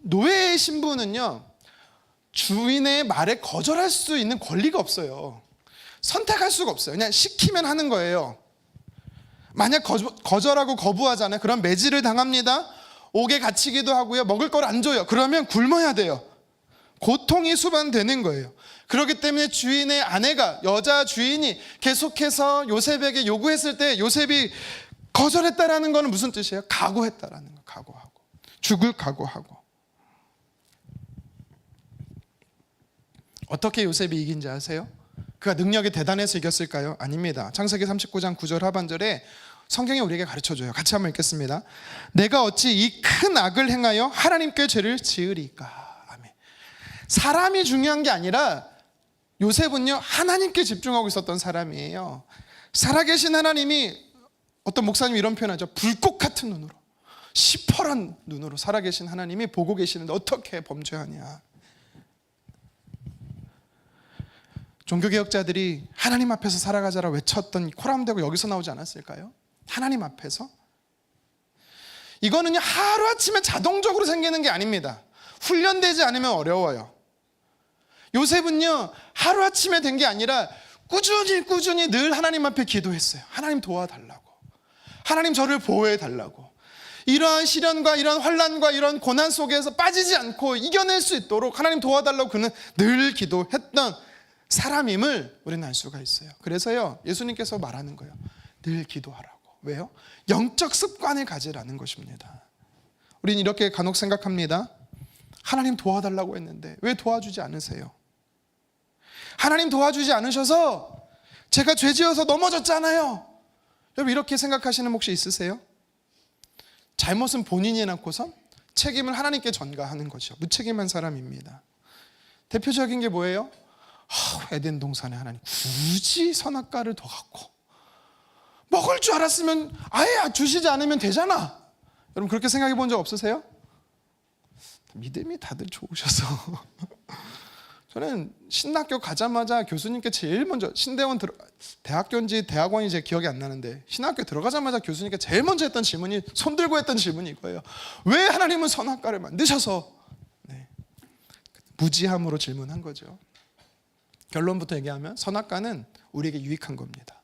노예의 신부는요 주인의 말에 거절할 수 있는 권리가 없어요. 선택할 수가 없어요. 그냥 시키면 하는 거예요. 만약 거절하고 거부하잖아요. 그럼 매질을 당합니다. 옥에 갇히기도 하고요. 먹을 걸 안 줘요. 그러면 굶어야 돼요. 고통이 수반되는 거예요. 그렇기 때문에 주인의 아내가, 여자 주인이 계속해서 요셉에게 요구했을 때 요셉이 거절했다라는 것은 무슨 뜻이에요? 각오했다라는 거. 각오하고 죽을 각오하고. 어떻게 요셉이 이긴지 아세요? 그가 능력이 대단해서 이겼을까요? 아닙니다. 창세기 39장 9절 하반절에 성경이 우리에게 가르쳐줘요. 같이 한번 읽겠습니다. 내가 어찌 이 큰 악을 행하여 하나님께 죄를 지으리까. 아멘. 사람이 중요한 게 아니라 요셉은요 하나님께 집중하고 있었던 사람이에요. 살아계신 하나님이, 어떤 목사님이 이런 표현하죠. 불꽃 같은 눈으로, 시퍼런 눈으로 살아계신 하나님이 보고 계시는데 어떻게 범죄하냐. 종교개혁자들이 하나님 앞에서 살아가자라 외쳤던 코람되고 여기서 나오지 않았을까요? 하나님 앞에서. 이거는 하루아침에 자동적으로 생기는 게 아닙니다. 훈련되지 않으면 어려워요. 요셉은요 하루아침에 된 게 아니라 꾸준히 늘 하나님 앞에 기도했어요. 하나님 도와달라고. 하나님 저를 보호해 달라고. 이러한 시련과 이러한 환난과 이러한 고난 속에서 빠지지 않고 이겨낼 수 있도록 하나님 도와달라고 그는 늘 기도했던 사람임을 우리는 알 수가 있어요. 그래서요, 예수님께서 말하는 거예요. 늘 기도하라고. 왜요? 영적 습관을 가지라는 것입니다. 우리는 이렇게 간혹 생각합니다. 하나님 도와달라고 했는데 왜 도와주지 않으세요? 하나님 도와주지 않으셔서 제가 죄지어서 넘어졌잖아요. 여러분, 이렇게 생각하시는 분 혹시 있으세요? 잘못은 본인이 해놓고선 책임을 하나님께 전가하는 것이요, 무책임한 사람입니다. 대표적인 게 뭐예요? 에덴 동산에 하나님 굳이 선악과를 더 갖고 먹을 줄 알았으면 아예 주시지 않으면 되잖아. 여러분, 그렇게 생각해 본 적 없으세요? 믿음이 다들 좋으셔서 저는 신학교 가자마자 교수님께 제일 먼저, 신대원 대학교인지 대학원이 제 기억이 안 나는데 신학교 들어가자마자 교수님께 제일 먼저 했던 질문이, 손 들고 했던 질문이 이거예요. 왜 하나님은 선악과를 만드셔서? 네. 무지함으로 질문한 거죠. 결론부터 얘기하면 선악과는 우리에게 유익한 겁니다.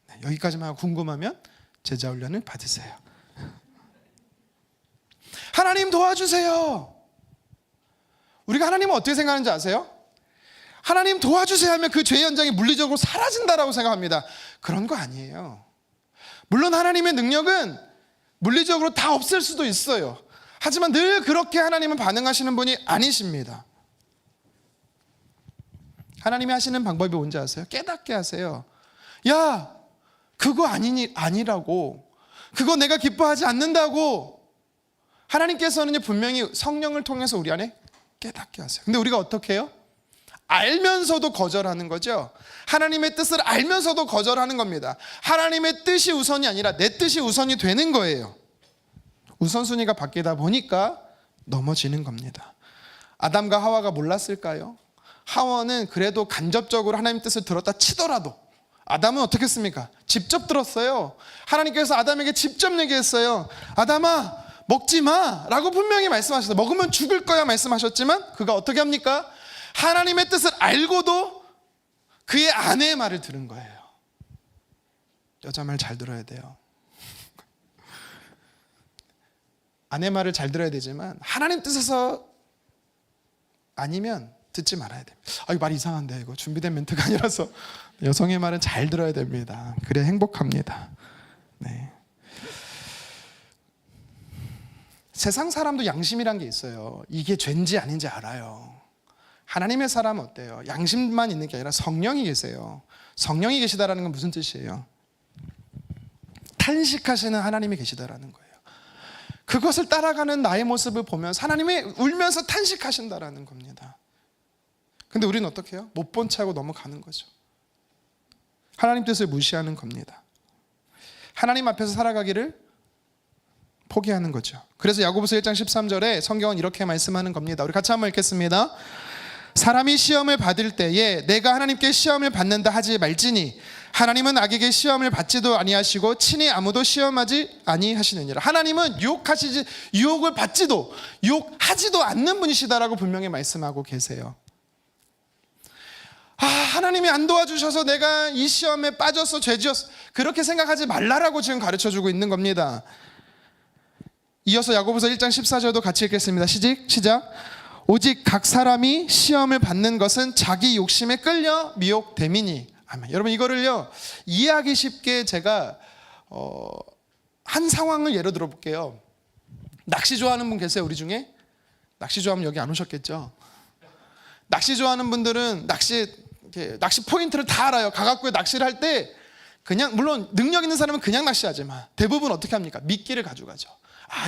네, 여기까지만 하고 궁금하면 제자 훈련을 받으세요. 하나님 도와주세요. 우리가 하나님은 어떻게 생각하는지 아세요? 하나님 도와주세요 하면 그 죄의 연장이 물리적으로 사라진다라고 생각합니다. 그런 거 아니에요. 물론 하나님의 능력은 물리적으로 다 없앨 수도 있어요. 하지만 늘 그렇게 하나님은 반응하시는 분이 아니십니다. 하나님이 하시는 방법이 뭔지 아세요? 깨닫게 하세요. 야, 그거 아니라고. 그거 내가 기뻐하지 않는다고. 하나님께서는 분명히 성령을 통해서 우리 안에 깨닫게 하세요. 근데 우리가 어떻게 해요? 알면서도 거절하는 거죠. 하나님의 뜻을 알면서도 거절하는 겁니다. 하나님의 뜻이 우선이 아니라 내 뜻이 우선이 되는 거예요. 우선순위가 바뀌다 보니까 넘어지는 겁니다. 아담과 하와가 몰랐을까요? 하와는 그래도 간접적으로 하나님의 뜻을 들었다 치더라도, 아담은 어떻게 했습니까? 직접 들었어요. 하나님께서 아담에게 직접 얘기했어요. 아담아, 먹지 마 라고 분명히 말씀하셨어요. 먹으면 죽을 거야 말씀하셨지만 그가 어떻게 합니까? 하나님의 뜻을 알고도 그의 아내의 말을 들은 거예요. 여자 말 잘 들어야 돼요. 아내 말을 잘 들어야 되지만 하나님 뜻에서 아니면 듣지 말아야 됩니다. 이거 말 이상한데, 이거 준비된 멘트가 아니라서. 여성의 말은 잘 들어야 됩니다. 그래야 행복합니다. 네. 세상 사람도 양심이란 게 있어요. 이게 죄인지 아닌지 알아요. 하나님의 사람은 어때요? 양심만 있는 게 아니라 성령이 계세요. 성령이 계시다라는 건 무슨 뜻이에요? 탄식하시는 하나님이 계시다라는 거예요. 그것을 따라가는 나의 모습을 보면서 하나님이 울면서 탄식하신다라는 겁니다. 근데 우리는 어떻게 해요? 못 본 채하고 넘어가는 거죠. 하나님 뜻을 무시하는 겁니다. 하나님 앞에서 살아가기를 포기하는 거죠. 그래서 야고보서 1장 13절에 성경은 이렇게 말씀하는 겁니다. 우리 같이 한번 읽겠습니다. 사람이 시험을 받을 때에 내가 하나님께 시험을 받는다 하지 말지니 하나님은 악에게 시험을 받지도 아니하시고 친히 아무도 시험하지 아니하시느니라. 하나님은 유혹을 받지도 유혹하지도 않는 분이시다라고 분명히 말씀하고 계세요. 하나님이 안 도와주셔서 내가 이 시험에 빠져서 죄지었어, 그렇게 생각하지 말라라고 지금 가르쳐주고 있는 겁니다. 이어서 야고보서 1장 14절도 같이 읽겠습니다. 시작. 오직 각 사람이 시험을 받는 것은 자기 욕심에 끌려 미혹됨이니. 아멘. 여러분, 이거를요 이해하기 쉽게 제가 한 상황을 예로 들어볼게요. 낚시 좋아하는 분 계세요? 우리 중에? 낚시 좋아하면 여기 안 오셨겠죠? 낚시 좋아하는 분들은 낚시 포인트를 다 알아요. 가갖고 낚시를 할 때 그냥, 물론 능력 있는 사람은 그냥 낚시하지만 대부분 어떻게 합니까? 미끼를 가져가죠.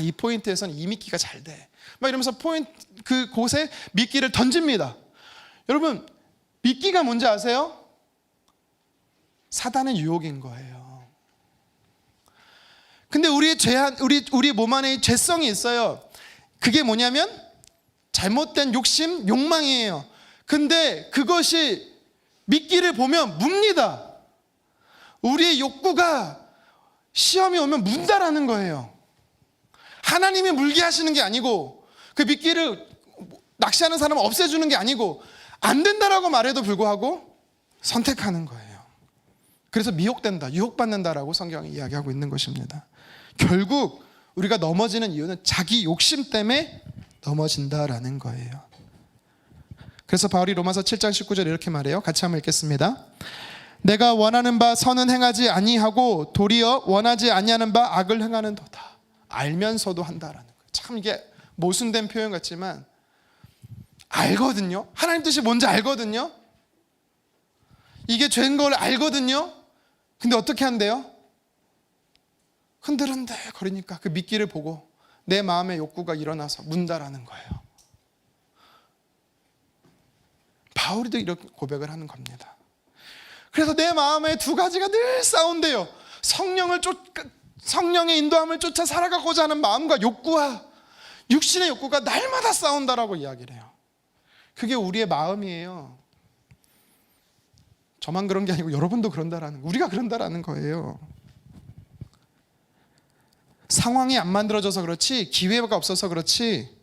이 포인트에서는 이 미끼가 잘 돼. 막 이러면서 그곳에 미끼를 던집니다. 여러분, 미끼가 뭔지 아세요? 사단의 유혹인 거예요. 근데 우리 몸 안에 죄성이 있어요. 그게 뭐냐면 잘못된 욕심, 욕망이에요. 근데 그것이 미끼를 보면 뭅니다. 우리의 욕구가 시험이 오면 문다라는 거예요. 하나님이 물게 하시는 게 아니고, 그 미끼를 낚시하는 사람을 없애주는 게 아니고, 안 된다라고 말해도 불구하고 선택하는 거예요. 그래서 미혹된다, 유혹받는다라고 성경이 이야기하고 있는 것입니다. 결국 우리가 넘어지는 이유는 자기 욕심 때문에 넘어진다라는 거예요. 그래서 바울이 로마서 7장 19절에 이렇게 말해요. 같이 한번 읽겠습니다. 내가 원하는 바 선은 행하지 아니하고 도리어 원하지 아니하는 바 악을 행하는도다. 알면서도 한다라는 거예요. 참 이게 모순된 표현 같지만 알거든요. 하나님 뜻이 뭔지 알거든요. 이게 죄인 걸 알거든요. 근데 어떻게 한대요? 흔들흔들 거리니까 그 미끼를 보고 내 마음의 욕구가 일어나서 문다라는 거예요. 바울이도 이렇게 고백을 하는 겁니다. 그래서 내 마음에 두 가지가 늘 싸운대요. 성령의 인도함을 쫓아 살아가고자 하는 마음과 욕구와 육신의 욕구가 날마다 싸운다라고 이야기를 해요. 그게 우리의 마음이에요. 저만 그런 게 아니고 여러분도 그런다라는 거, 우리가 그런다라는 거예요. 상황이 안 만들어져서 그렇지, 기회가 없어서 그렇지,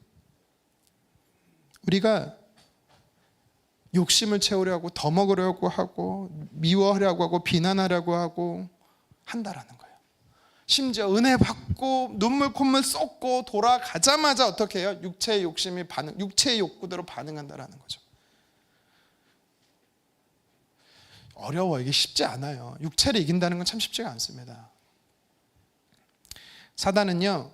우리가 욕심을 채우려고 더 먹으려고 하고 미워하려고 하고 비난하려고 하고 한다라는 거예요. 심지어 은혜 받고 눈물 콧물 쏟고 돌아가자마자 어떻게 해요? 육체의 욕구대로 반응한다라는 거죠. 어려워. 이게 쉽지 않아요. 육체를 이긴다는 건 참 쉽지가 않습니다. 사단은요,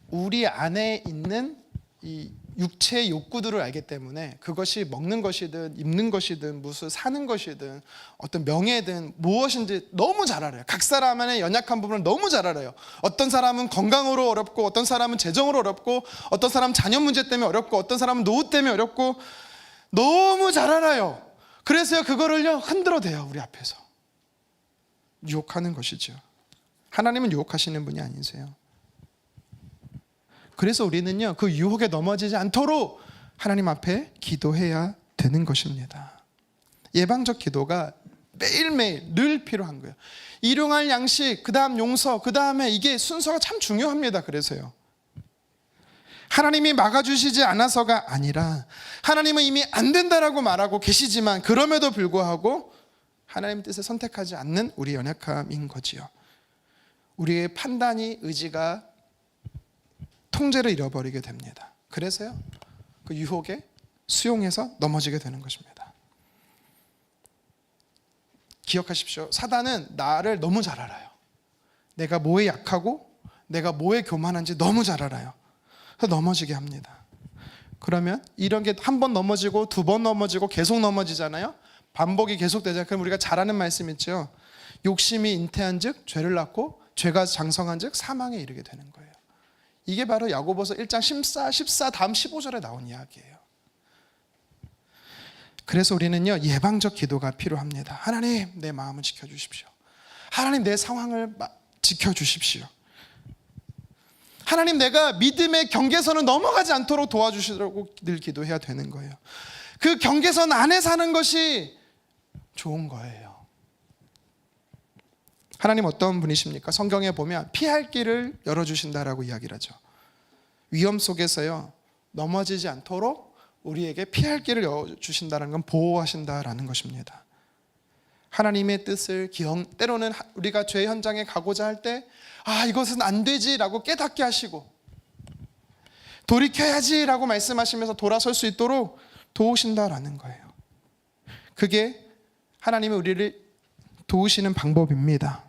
우리 안에 있는 이 육체의 욕구들을 알기 때문에 그것이 먹는 것이든 입는 것이든 무슨 사는 것이든 어떤 명예든 무엇인지 너무 잘 알아요. 각 사람의 연약한 부분을 너무 잘 알아요. 어떤 사람은 건강으로 어렵고, 어떤 사람은 재정으로 어렵고, 어떤 사람은 자녀 문제 때문에 어렵고, 어떤 사람은 노후 때문에 어렵고, 너무 잘 알아요. 그래서 그거를요 흔들어대요. 우리 앞에서 유혹하는 것이죠. 하나님은 유혹하시는 분이 아니세요. 그래서 우리는요 그 유혹에 넘어지지 않도록 하나님 앞에 기도해야 되는 것입니다. 예방적 기도가 매일매일 늘 필요한 거예요. 일용할 양식, 그 다음 용서, 그 다음에 이게 순서가 참 중요합니다. 그래서요, 하나님이 막아주시지 않아서가 아니라 하나님은 이미 안 된다라고 말하고 계시지만 그럼에도 불구하고 하나님 뜻을 선택하지 않는 우리 연약함인 거지요. 우리의 판단이, 의지가 통제를 잃어버리게 됩니다. 그래서요 그 유혹에 수용해서 넘어지게 되는 것입니다. 기억하십시오. 사단은 나를 너무 잘 알아요. 내가 뭐에 약하고 내가 뭐에 교만한지 너무 잘 알아요. 그래서 넘어지게 합니다. 그러면 이런 게 한 번 넘어지고 두 번 넘어지고 계속 넘어지잖아요. 반복이 계속되잖아요. 그럼 우리가 잘 아는 말씀 있죠. 욕심이 잉태한 즉 죄를 낳고 죄가 장성한 즉 사망에 이르게 되는 거예요. 이게 바로 야고보서 1장 14 다음 15절에 나온 이야기예요. 그래서 우리는요 예방적 기도가 필요합니다. 하나님 내 마음을 지켜주십시오. 하나님 내 상황을 지켜주십시오. 하나님 내가 믿음의 경계선을 넘어가지 않도록 도와주시라고 늘 기도해야 되는 거예요. 그 경계선 안에 사는 것이 좋은 거예요. 하나님 어떤 분이십니까? 성경에 보면 피할 길을 열어주신다라고 이야기를 하죠. 위험 속에서요 넘어지지 않도록 우리에게 피할 길을 열어주신다는 건 보호하신다라는 것입니다. 하나님의 뜻을 때로는 우리가 죄 현장에 가고자 할 때 이것은 안 되지라고 깨닫게 하시고 돌이켜야지라고 말씀하시면서 돌아설 수 있도록 도우신다라는 거예요. 그게 하나님이 우리를 도우시는 방법입니다.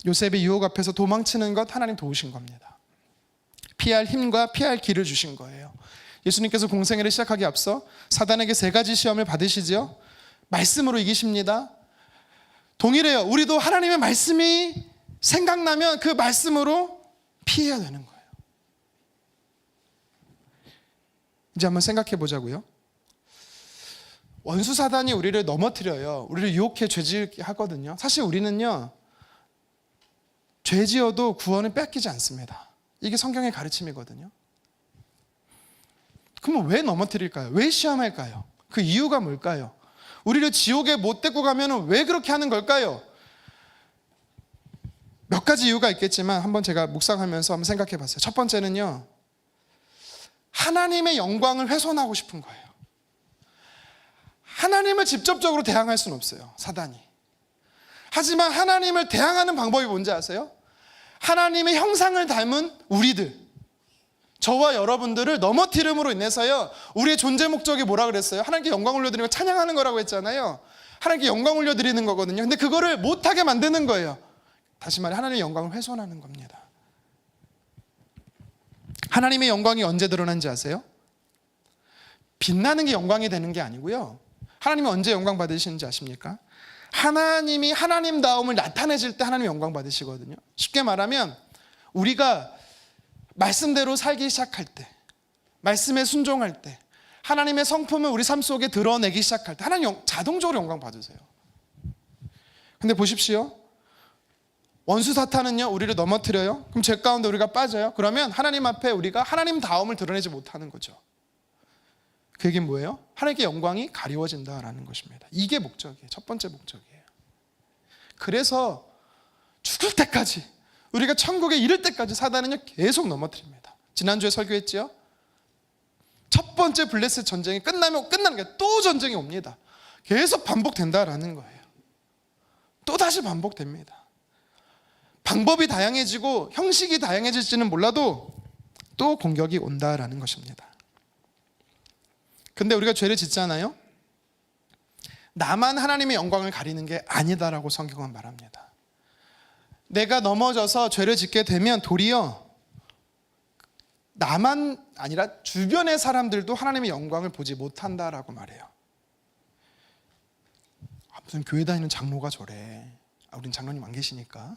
요셉의 유혹 앞에서 도망치는 것 하나님 도우신 겁니다. 피할 힘과 피할 길을 주신 거예요. 예수님께서 공생애를 시작하기 앞서 사단에게 3가지 시험을 받으시죠. 말씀으로 이기십니다. 동일해요. 우리도 하나님의 말씀이 생각나면 그 말씀으로 피해야 되는 거예요. 이제 한번 생각해 보자고요. 원수 사단이 우리를 넘어뜨려요. 우리를 유혹해 죄짓게 하거든요. 사실 우리는요 죄지어도 구원을 뺏기지 않습니다. 이게 성경의 가르침이거든요. 그럼 왜 넘어뜨릴까요? 왜 시험할까요? 그 이유가 뭘까요? 우리를 지옥에 못 데리고 가면 왜 그렇게 하는 걸까요? 몇 가지 이유가 있겠지만 한번 제가 묵상하면서 한번 생각해 봤어요. 첫 번째는요, 하나님의 영광을 훼손하고 싶은 거예요. 하나님을 직접적으로 대항할 수는 없어요, 사단이. 하지만 하나님을 대항하는 방법이 뭔지 아세요? 하나님의 형상을 닮은 우리들, 저와 여러분들을 넘어뜨림으로 인해서요, 우리의 존재 목적이 뭐라 그랬어요? 하나님께 영광 올려드리는 거 찬양하는 거라고 했잖아요. 하나님께 영광 올려드리는 거거든요. 근데 그거를 못하게 만드는 거예요. 다시 말해 하나님의 영광을 훼손하는 겁니다. 하나님의 영광이 언제 드러난지 아세요? 빛나는 게 영광이 되는 게 아니고요, 하나님이 언제 영광 받으시는지 아십니까? 하나님이 하나님다움을 나타내실 때 하나님이 영광 받으시거든요. 쉽게 말하면 우리가 말씀대로 살기 시작할 때, 말씀에 순종할 때, 하나님의 성품을 우리 삶 속에 드러내기 시작할 때 하나님 자동적으로 영광 받으세요. 근데 보십시오, 원수 사탄은요 우리를 넘어뜨려요. 그럼 죄 가운데 우리가 빠져요. 그러면 하나님 앞에 우리가 하나님다움을 드러내지 못하는 거죠. 그 얘기는 뭐예요? 하나님께 영광이 가리워진다라는 것입니다. 이게 목적이에요. 첫 번째 목적이에요. 그래서 죽을 때까지, 우리가 천국에 이를 때까지 사단은요 계속 넘어뜨립니다. 지난주에 설교했죠? 첫 번째 블레셋 전쟁이 끝나면 끝나는 게 또 전쟁이 옵니다. 계속 반복된다라는 거예요. 또 다시 반복됩니다. 방법이 다양해지고 형식이 다양해질지는 몰라도 또 공격이 온다라는 것입니다. 근데 우리가 죄를 짓잖아요. 나만 하나님의 영광을 가리는 게 아니다라고 성경은 말합니다. 내가 넘어져서 죄를 짓게 되면 도리어 나만 아니라 주변의 사람들도 하나님의 영광을 보지 못한다라고 말해요. 무슨 교회 다니는 장로가 저래. 우린 장로님 안 계시니까.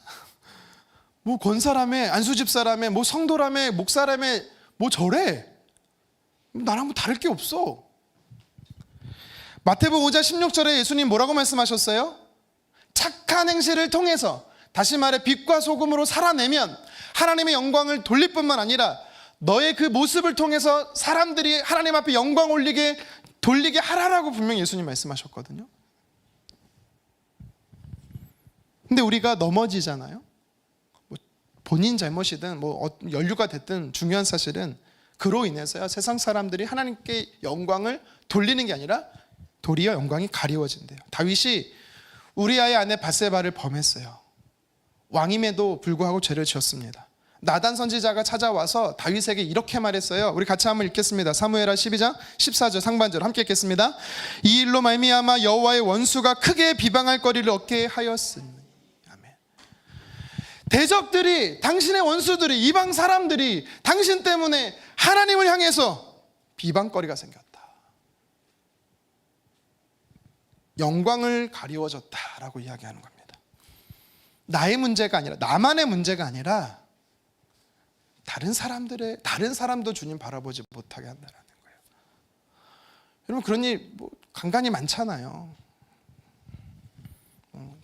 뭐 권사람에, 안수집사람에, 뭐 성도람에, 목사람에 뭐 저래. 나랑 뭐 다를 게 없어. 마태복음 5장 16절에 예수님 뭐라고 말씀하셨어요? 착한 행실을 통해서, 다시 말해 빛과 소금으로 살아내면 하나님의 영광을 돌릴 뿐만 아니라 너의 그 모습을 통해서 사람들이 하나님 앞에 영광 돌리게 하라라고 분명히 예수님 말씀하셨거든요. 근데 우리가 넘어지잖아요. 뭐 본인 잘못이든 뭐 연류가 됐든 중요한 사실은 그로 인해서요 세상 사람들이 하나님께 영광을 돌리는 게 아니라 도리어 영광이 가리워진대요. 다윗이 우리아의 아내 밧세바를 범했어요. 왕임에도 불구하고 죄를 지었습니다. 나단 선지자가 찾아와서 다윗에게 이렇게 말했어요. 우리 같이 한번 읽겠습니다. 사무엘하 12장 14절 상반절 함께 읽겠습니다. 이 일로 말미암아 여호와의 원수가 크게 비방할 거리를 얻게 하였으니. 아멘. 대적들이, 당신의 원수들이, 이방 사람들이 당신 때문에 하나님을 향해서 비방거리가 생겼다. 영광을 가리워졌다라고 이야기하는 겁니다. 나의 문제가 아니라, 나만의 문제가 아니라 다른 사람도 주님 바라보지 못하게 한다는 거예요. 여러분 그런 일 간간히 많잖아요.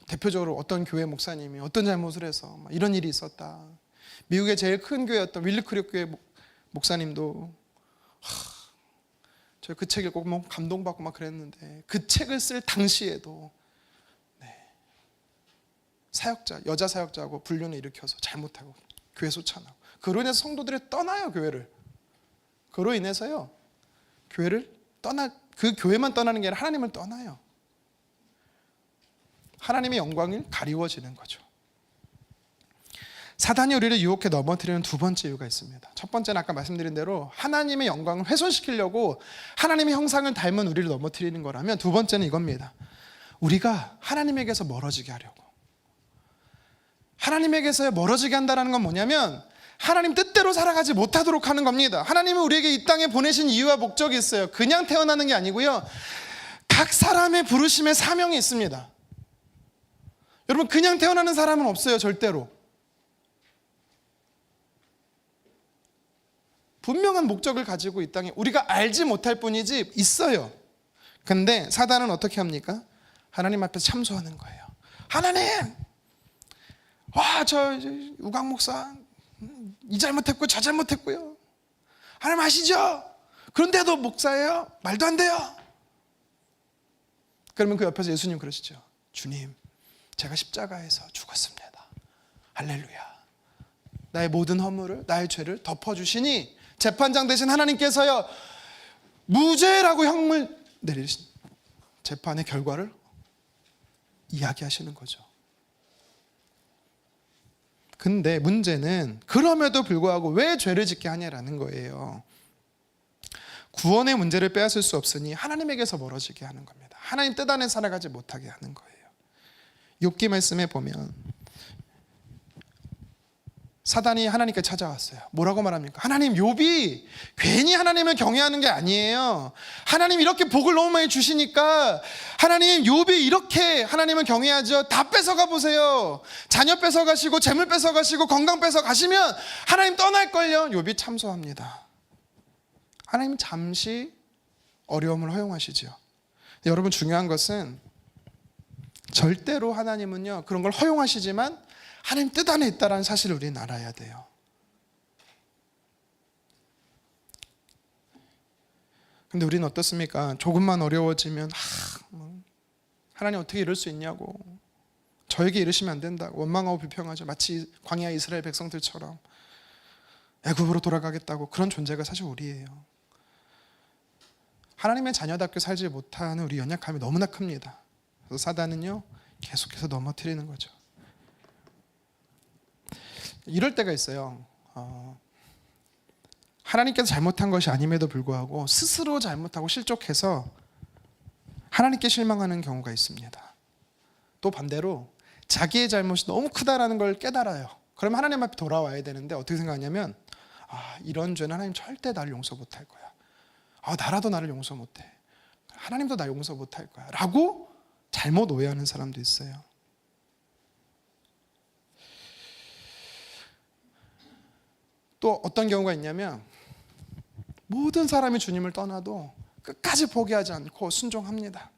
대표적으로 어떤 교회 목사님이 어떤 잘못을 해서 이런 일이 있었다. 미국의 제일 큰 교회였던 윌리크릭 교회 목사님도 저 그 책 읽고 뭐 감동받고 막 그랬는데, 그 책을 쓸 당시에도 사역자, 여자 사역자하고 불륜을 일으켜서 잘못하고 교회 소찬하고, 그로 인해서 성도들이 떠나요, 교회를. 그로 인해서요 그 교회만 떠나는 게 아니라 하나님을 떠나요. 하나님의 영광이 가리워지는 거죠. 사단이 우리를 유혹해 넘어뜨리는 두 번째 이유가 있습니다. 첫 번째는 아까 말씀드린 대로 하나님의 영광을 훼손시키려고 하나님의 형상을 닮은 우리를 넘어뜨리는 거라면, 두 번째는 이겁니다. 우리가 하나님에게서 멀어지게 하려고. 하나님에게서 멀어지게 한다는 건 뭐냐면 하나님 뜻대로 살아가지 못하도록 하는 겁니다. 하나님은 우리에게 이 땅에 보내신 이유와 목적이 있어요. 그냥 태어나는 게 아니고요, 각 사람의 부르심의 사명이 있습니다. 여러분 그냥 태어나는 사람은 없어요, 절대로. 분명한 목적을 가지고 이 땅에 우리가 알지 못할 뿐이지 있어요. 근데 사단은 어떻게 합니까? 하나님 앞에 참소하는 거예요. 하나님, 저 우강 목사 이 잘못했고 저 잘못했고요. 하나님 아시죠? 그런데도 목사예요? 말도 안 돼요. 그러면 그 옆에서 예수님 그러시죠. 주님, 제가 십자가에서 죽었습니다. 할렐루야. 나의 모든 허물을, 나의 죄를 덮어주시니 재판장 되신 하나님께서요 무죄라고 형을 내리신 재판의 결과를 이야기하시는 거죠. 근데 문제는 그럼에도 불구하고 왜 죄를 짓게 하냐라는 거예요. 구원의 문제를 빼앗을 수 없으니 하나님에게서 멀어지게 하는 겁니다. 하나님 뜻 안에 살아가지 못하게 하는 거예요. 욥기 말씀에 보면 사단이 하나님께 찾아왔어요. 뭐라고 말합니까? 하나님, 욥이 괜히 하나님을 경외하는 게 아니에요. 하나님 이렇게 복을 너무 많이 주시니까 하나님, 욥이 이렇게 하나님을 경외하죠. 다 뺏어가 보세요. 자녀 뺏어가시고 재물 뺏어가시고 건강 뺏어가시면 하나님 떠날걸요. 욥이 참소합니다. 하나님 잠시 어려움을 허용하시죠. 여러분, 중요한 것은 절대로 하나님은요 그런 걸 허용하시지만 하나님 뜻 안에 있다는 사실을 우리는 알아야 돼요. 근데 우리는 어떻습니까? 조금만 어려워지면 하나님 어떻게 이럴 수 있냐고, 저에게 이러시면 안 된다고 원망하고 비평하죠. 마치 광야 이스라엘 백성들처럼 애굽으로 돌아가겠다고. 그런 존재가 사실 우리예요. 하나님의 자녀답게 살지 못하는 우리 연약함이 너무나 큽니다. 그래서 사단은요 계속해서 넘어뜨리는 거죠. 이럴 때가 있어요. 하나님께서 잘못한 것이 아님에도 불구하고 스스로 잘못하고 실족해서 하나님께 실망하는 경우가 있습니다. 또 반대로 자기의 잘못이 너무 크다라는 걸 깨달아요. 그러면 하나님 앞에 돌아와야 되는데 어떻게 생각하냐면 이런 죄는 하나님 절대 나를 용서 못할 거야. 나라도 나를 용서 못해. 하나님도 나 용서 못할 거야 라고 잘못 오해하는 사람도 있어요. 또 어떤 경우가 있냐면 모든 사람이 주님을 떠나도 끝까지 포기하지 않고 순종합니다.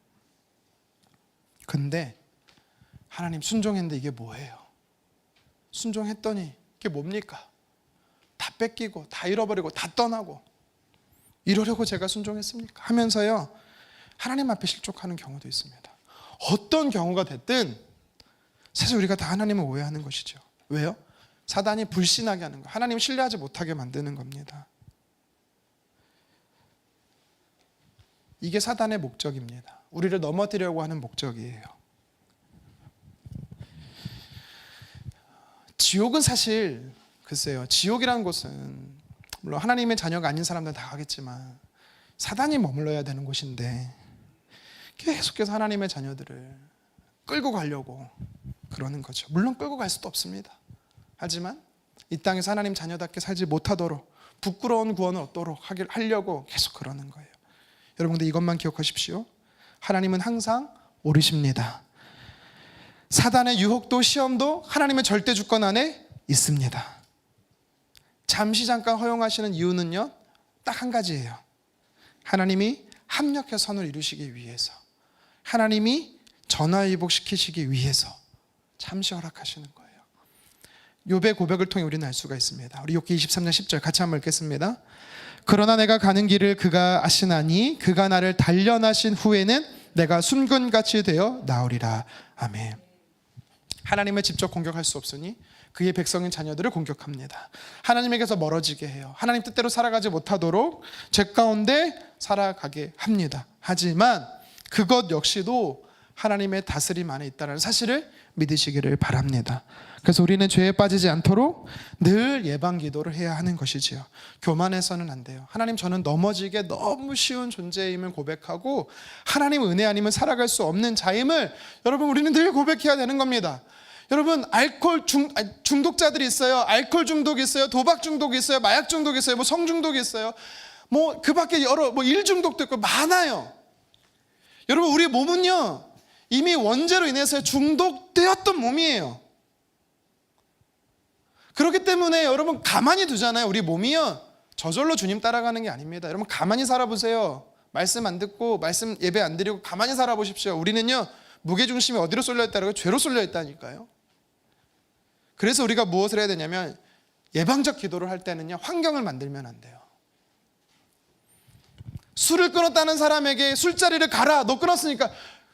근데 하나님, 순종했는데 이게 뭐예요? 순종했더니 이게 뭡니까? 다 뺏기고 다 잃어버리고 다 떠나고 이러려고 제가 순종했습니까? 하면서요 하나님 앞에 실족하는 경우도 있습니다. 어떤 경우가 됐든 사실 우리가 다 하나님을 오해하는 것이죠. 왜요? 사단이 불신하게 하는 거, 하나님을 신뢰하지 못하게 만드는 겁니다. 이게 사단의 목적입니다. 우리를 넘어뜨리려고 하는 목적이에요. 지옥은 사실 글쎄요, 지옥이라는 곳은 물론 하나님의 자녀가 아닌 사람들은 다 가겠지만 사단이 머물러야 되는 곳인데 계속해서 하나님의 자녀들을 끌고 가려고 그러는 거죠. 물론 끌고 갈 수도 없습니다. 하지만 이 땅에서 하나님 자녀답게 살지 못하도록 부끄러운 구원을 얻도록 하려고 계속 그러는 거예요. 여러분들 이것만 기억하십시오. 하나님은 항상 옳으십니다. 사단의 유혹도 시험도 하나님의 절대 주권 안에 있습니다. 잠시 잠깐 허용하시는 이유는요 딱 한 가지예요. 하나님이 합력해서 선을 이루시기 위해서, 하나님이 전화위복시키시기 위해서 잠시 허락하시는 거예요. 욥의 고백을 통해 우리는 알 수가 있습니다. 우리 욥기 23장 10절 같이 한번 읽겠습니다. 그러나 내가 가는 길을 그가 아시나니 그가 나를 단련하신 후에는 내가 순금같이 되어 나으리라. 아멘. 하나님을 직접 공격할 수 없으니 그의 백성인 자녀들을 공격합니다. 하나님에게서 멀어지게 해요. 하나님 뜻대로 살아가지 못하도록 죄 가운데 살아가게 합니다. 하지만 그것 역시도 하나님의 다스림 안에 있다는 사실을 믿으시기를 바랍니다. 그래서 우리는 죄에 빠지지 않도록 늘 예방 기도를 해야 하는 것이지요. 교만해서는 안 돼요. 하나님, 저는 넘어지게 너무 쉬운 존재임을 고백하고 하나님 은혜 아니면 살아갈 수 없는 자임을 여러분 우리는 늘 고백해야 되는 겁니다. 여러분, 알코올 중독자들이 있어요. 알코올 중독이 있어요. 도박 중독이 있어요. 마약 중독이 있어요. 성 중독이 있어요. 그 밖에 여러 일 중독도 있고 많아요. 여러분, 우리 몸은요 이미 원죄로 인해서 중독되었던 몸이에요. 그렇기 때문에 여러분 가만히 두잖아요. 우리 몸이요 저절로 주님 따라가는 게 아닙니다. 여러분 가만히 살아보세요. 말씀 안 듣고 말씀 예배 안 드리고 가만히 살아보십시오. 우리는요 무게중심이 어디로 쏠려있다고? 죄로 쏠려있다니까요. 그래서 우리가 무엇을 해야 되냐면 예방적 기도를 할 때는요 환경을 만들면 안 돼요. 술을 끊었다는 사람에게 술자리를 가라, 너 끊었으니까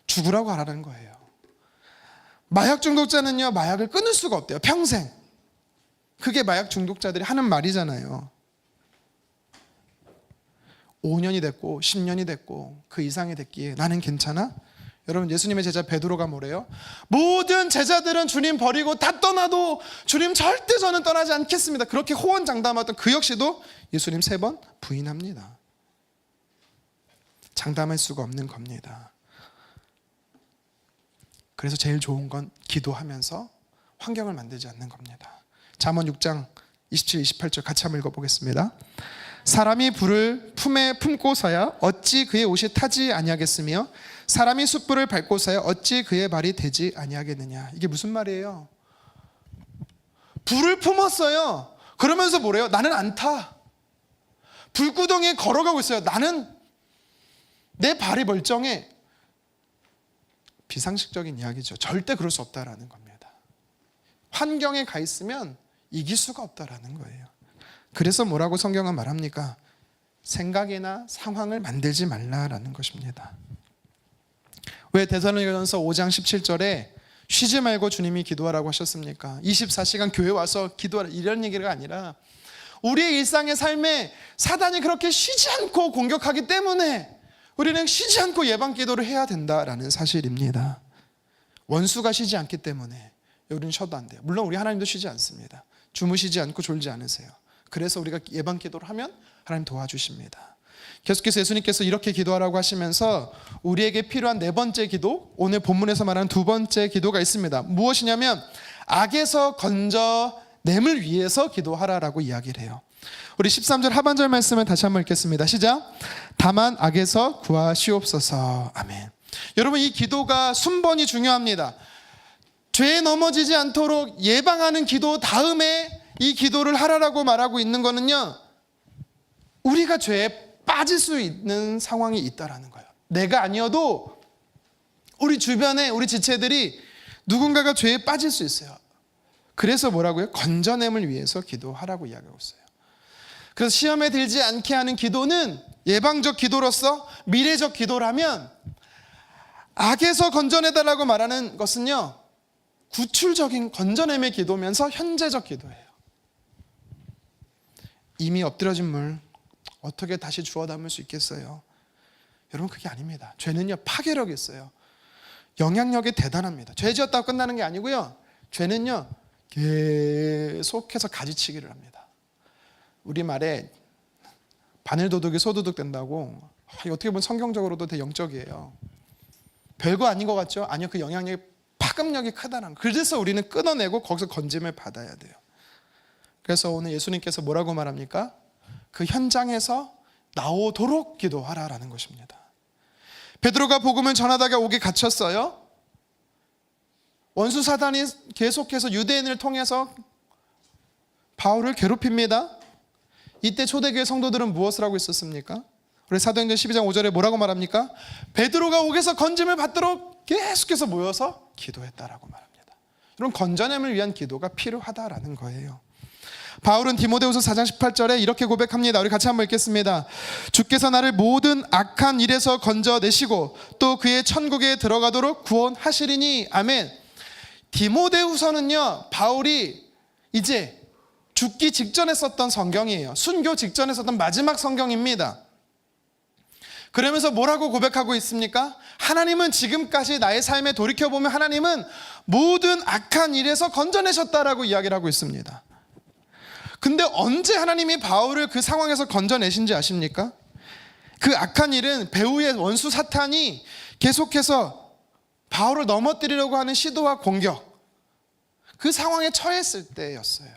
죽으라고 하라는 거예요. 마약 중독자는요 마약을 끊을 수가 없대요. 평생. 그게 마약 중독자들이 하는 말이잖아요. 5년이 됐고 10년이 됐고 그 이상이 됐기에 나는 괜찮아? 여러분, 예수님의 제자 베드로가 뭐래요? 모든 제자들은 주님 버리고 다 떠나도 주님 절대 저는 떠나지 않겠습니다. 그렇게 호언장담하던 그 역시도 예수님 3번 부인합니다. 장담할 수가 없는 겁니다. 그래서 제일 좋은 건 기도하면서 환경을 만들지 않는 겁니다. 잠언 6장 27, 28절 같이 한번 읽어보겠습니다. 사람이 불을 품에 품고서야 어찌 그의 옷이 타지 아니하겠으며 사람이 숯불을 밟고서야 어찌 그의 발이 되지 아니하겠느냐. 이게 무슨 말이에요? 불을 품었어요. 그러면서 뭐래요? 나는 안 타. 불구덩이에 걸어가고 있어요. 나는 내 발이 멀쩡해. 비상식적인 이야기죠. 절대 그럴 수 없다라는 겁니다. 환경에 가 있으면 이길 수가 없다라는 거예요. 그래서 뭐라고 성경은 말합니까? 생각이나 상황을 만들지 말라라는 것입니다. 왜 데살로니가전서 5장 17절에 쉬지 말고 주님이 기도하라고 하셨습니까? 24시간 교회 와서 기도하라 이런 얘기가 아니라 우리의 일상의 삶에 사단이 그렇게 쉬지 않고 공격하기 때문에 우리는 쉬지 않고 예방 기도를 해야 된다라는 사실입니다. 원수가 쉬지 않기 때문에 우리는 쉬어도 안 돼요. 물론 우리 하나님도 쉬지 않습니다. 주무시지 않고 졸지 않으세요. 그래서 우리가 예방 기도를 하면 하나님 도와주십니다. 계속해서 예수님께서 이렇게 기도하라고 하시면서 우리에게 필요한 4번째 기도, 오늘 본문에서 말하는 2번째 기도가 있습니다. 무엇이냐면 악에서 건져냄을 위해서 기도하라라고 이야기를 해요. 우리 13절 하반절 말씀을 다시 한번 읽겠습니다. 시작. 다만 악에서 구하시옵소서. 아멘. 여러분, 이 기도가 순번이 중요합니다. 죄에 넘어지지 않도록 예방하는 기도 다음에 이 기도를 하라라고 말하고 있는 거는요, 우리가 죄에 빠질 수 있는 상황이 있다라는 거예요. 내가 아니어도 우리 주변에 우리 지체들이 누군가가 죄에 빠질 수 있어요. 그래서 뭐라고요? 건져냄을 위해서 기도하라고 이야기하고 있어요. 그래서 시험에 들지 않게 하는 기도는 예방적 기도로서 미래적 기도라면, 악에서 건져내달라고 말하는 것은요, 구출적인 건져냄의 기도면서 현재적 기도예요. 이미 엎드려진 물 어떻게 다시 주워 담을 수 있겠어요? 여러분, 그게 아닙니다. 죄는요, 파괴력이 있어요. 영향력이 대단합니다. 죄 지었다고 끝나는 게 아니고요, 죄는요 계속해서 가지치기를 합니다. 우리말에 바늘도둑이 소도둑 된다고, 어떻게 보면 성경적으로도 되게 영적이에요. 별거 아닌 것 같죠? 아니요, 그 영향력이 파급력이 크다는 거예요. 그래서 우리는 끊어내고 거기서 건짐을 받아야 돼요. 그래서 오늘 예수님께서 뭐라고 말합니까? 그 현장에서 나오도록 기도하라라는 것입니다. 베드로가 복음을 전하다가 옥에 갇혔어요. 원수 사단이 계속해서 유대인을 통해서 바울을 괴롭힙니다. 이때 초대교회 성도들은 무엇을 하고 있었습니까? 우리 사도행전 12장 5절에 뭐라고 말합니까? 베드로가 옥에서 건짐을 받도록 계속해서 모여서 기도했다라고 말합니다. 여러분, 건져냄을 위한 기도가 필요하다라는 거예요. 바울은 디모데후서 4장 18절에 이렇게 고백합니다. 우리 같이 한번 읽겠습니다. 주께서 나를 모든 악한 일에서 건져내시고 또 그의 천국에 들어가도록 구원하시리니. 아멘. 디모데후서는요, 바울이 이제 죽기 직전에 썼던 성경이에요. 순교 직전에 썼던 마지막 성경입니다. 그러면서 뭐라고 고백하고 있습니까? 하나님은 지금까지 나의 삶에 돌이켜보면 하나님은 모든 악한 일에서 건져내셨다라고 이야기를 하고 있습니다. 근데 언제 하나님이 바울을 그 상황에서 건져내신지 아십니까? 그 악한 일은 배후의 원수 사탄이 계속해서 바울을 넘어뜨리려고 하는 시도와 공격, 그 상황에 처했을 때였어요.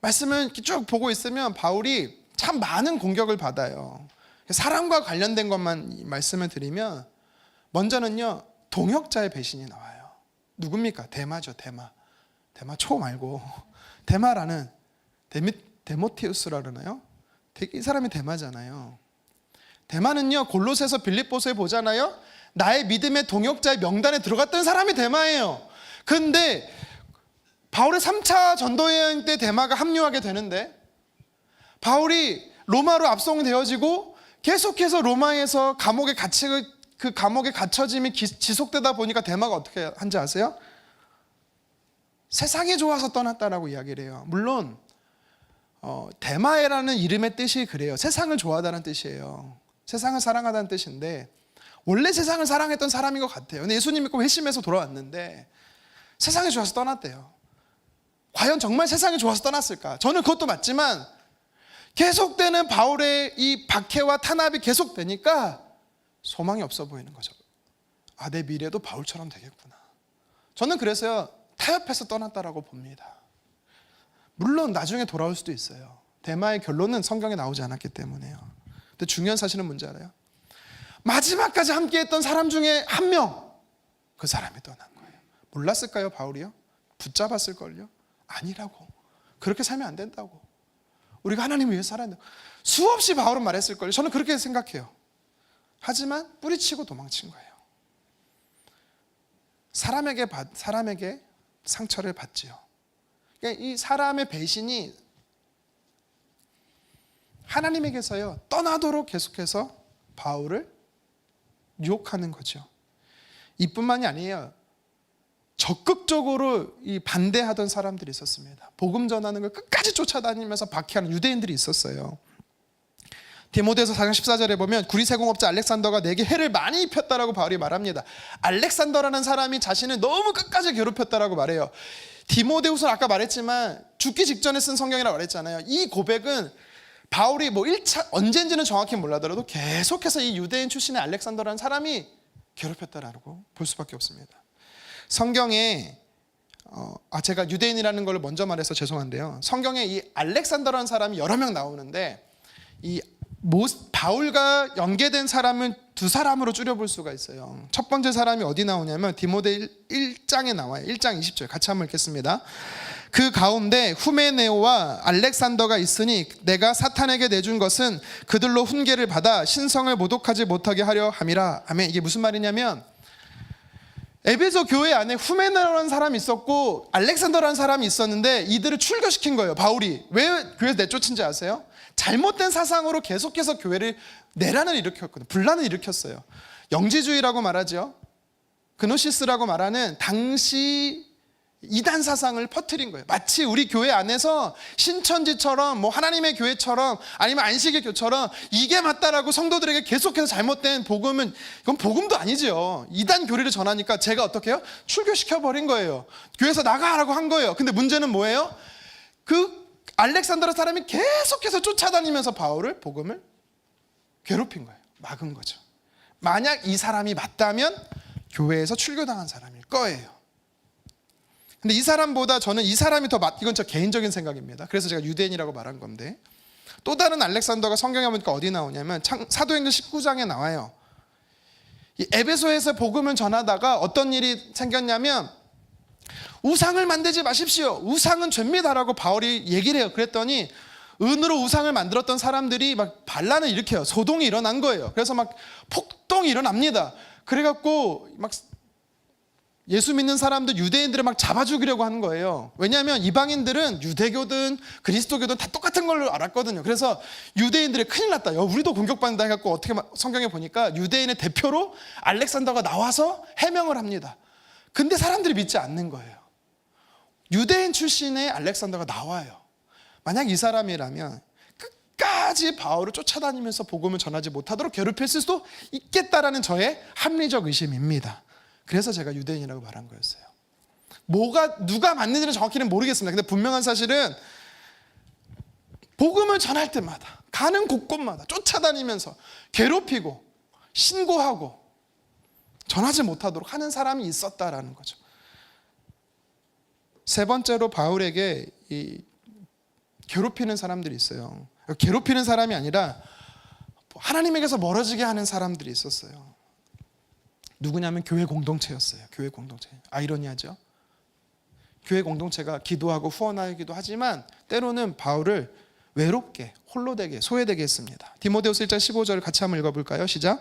말씀을 쭉 보고 있으면 바울이 참 많은 공격을 받아요. 사랑과 관련된 것만 말씀을 드리면, 먼저는요, 동역자의 배신이 나와요. 누굽니까? 데마죠. 데마 초 말고 데마라는 데모티우스라 그러나요? 이 사람이 데마잖아요. 데마는요, 골로새서 빌립보서에 보잖아요, 나의 믿음의 동역자의 명단에 들어갔던 사람이 데마예요. 근데 바울의 3차 전도여행 때 데마가 합류하게 되는데, 바울이 로마로 압송되어지고 계속해서 로마에서 그 감옥에 갇혀짐이 지속되다 보니까 데마가 어떻게 한지 아세요? 세상이 좋아서 떠났다라고 이야기를 해요. 물론 데마에라는 이름의 뜻이 그래요. 세상을 좋아하다는 뜻이에요. 세상을 사랑하다는 뜻인데, 원래 세상을 사랑했던 사람인 것 같아요. 근데 예수님 믿고 회심해서 돌아왔는데 세상이 좋아서 떠났대요. 과연 정말 세상이 좋아서 떠났을까? 저는 그것도 맞지만 계속되는 바울의 이 박해와 탄압이 계속되니까 소망이 없어 보이는 거죠. 아, 내 미래도 바울처럼 되겠구나. 저는 그래서요, 타협해서 떠났다라고 봅니다. 물론 나중에 돌아올 수도 있어요. 대마의 결론은 성경에 나오지 않았기 때문에요. 근데 중요한 사실은 뭔지 알아요? 마지막까지 함께했던 사람 중에 한 명, 그 사람이 떠난 거예요. 몰랐을까요, 바울이요? 붙잡았을걸요? 아니라고. 그렇게 살면 안 된다고. 우리가 하나님을 위해서 살아야 된다고. 수없이 바울은 말했을걸요. 저는 그렇게 생각해요. 하지만 뿌리치고 도망친 거예요. 사람에게 상처를 받지요. 그러니까 이 사람의 배신이 하나님에게서요, 떠나도록 계속해서 바울을 유혹하는 거죠. 이뿐만이 아니에요. 적극적으로 이 반대하던 사람들이 있었습니다. 복음 전하는 걸 끝까지 쫓아다니면서 박해하는 유대인들이 있었어요. 디모데서 4장 14절에 보면 구리세공업자 알렉산더가 내게 해를 많이 입혔다라고 바울이 말합니다. 알렉산더라는 사람이 자신을 너무 끝까지 괴롭혔다라고 말해요. 디모데후서는 아까 말했지만 죽기 직전에 쓴 성경이라고 말했잖아요. 이 고백은 바울이 뭐 1차 언제인지는 정확히 몰라더라도 계속해서 이 유대인 출신의 알렉산더라는 사람이 괴롭혔다라고 볼 수밖에 없습니다. 성경에 제가 유대인이라는 걸 먼저 말해서 죄송한데요. 성경에 이 알렉산더라는 사람이 여러 명 나오는데 이 바울과 연계된 사람은 두 사람으로 줄여볼 수가 있어요. 첫 번째 사람이 어디 나오냐면 디모데 1장에 나와요. 1장 20절 같이 한번 읽겠습니다. 그 가운데 후메네오와 알렉산더가 있으니 내가 사탄에게 내준 것은 그들로 훈계를 받아 신성을 모독하지 못하게 하려 함이라. 아멘. 이게 무슨 말이냐면 에베소 교회 안에 후메네오라는 사람이 있었고 알렉산더라는 사람이 있었는데 이들을 출교시킨 거예요. 바울이. 왜 교회에서 내쫓은지 아세요? 잘못된 사상으로 계속해서 교회를 내란을 일으켰거든요. 분란을 일으켰어요. 영지주의라고 말하죠. 그노시스라고 말하는 당시 이단 사상을 퍼뜨린 거예요. 마치 우리 교회 안에서 신천지처럼 뭐 하나님의 교회처럼 아니면 안식의 교처럼 이게 맞다라고 성도들에게 계속해서 잘못된 복음은 이건 복음도 아니죠. 이단 교리를 전하니까 제가 어떻게 해요? 출교시켜버린 거예요. 교회에서 나가라고 한 거예요. 근데 문제는 뭐예요? 그 알렉산더라 사람이 계속해서 쫓아다니면서 바울을 복음을 괴롭힌 거예요. 막은 거죠. 만약 이 사람이 맞다면 교회에서 출교당한 사람일 거예요. 근데 이 사람보다 저는 이 사람이 더 이건 저 개인적인 생각입니다. 그래서 제가 유대인이라고 말한 건데 또 다른 알렉산더가 성경에 보니까 어디 나오냐면 사도행전 19장에 나와요. 이 에베소에서 복음을 전하다가 어떤 일이 생겼냐면 우상을 만들지 마십시오. 우상은 죄입니다라고 바울이 얘기를 해요. 그랬더니 은으로 우상을 만들었던 사람들이 막 반란을 일으켜요. 소동이 일어난 거예요. 그래서 막 폭동이 일어납니다. 그래갖고 막 예수 믿는 사람들 유대인들을 막 잡아 죽이려고 하는 거예요. 왜냐하면 이방인들은 유대교든 그리스도교든 다 똑같은 걸로 알았거든요. 그래서 유대인들이 큰일 났다. 우리도 공격받는다 해갖고 어떻게 성경에 보니까 유대인의 대표로 알렉산더가 나와서 해명을 합니다. 근데 사람들이 믿지 않는 거예요. 유대인 출신의 알렉산더가 나와요. 만약 이 사람이라면 끝까지 바울을 쫓아다니면서 복음을 전하지 못하도록 괴롭혔을 수도 있겠다라는 저의 합리적 의심입니다. 그래서 제가 유대인이라고 말한 거였어요. 누가 맞는지는 정확히는 모르겠습니다. 근데 분명한 사실은 복음을 전할 때마다 가는 곳곳마다 쫓아다니면서 괴롭히고 신고하고 전하지 못하도록 하는 사람이 있었다라는 거죠. 세 번째로 바울에게 이 괴롭히는 사람들이 있어요. 괴롭히는 사람이 아니라 하나님에게서 멀어지게 하는 사람들이 있었어요. 누구냐면 교회 공동체였어요. 교회 공동체. 아이러니하죠. 교회 공동체가 기도하고 후원하기도 하지만 때로는 바울을 외롭게 홀로되게 소외되게 했습니다. 디모데후서 1장 15절 같이 한번 읽어볼까요? 시작.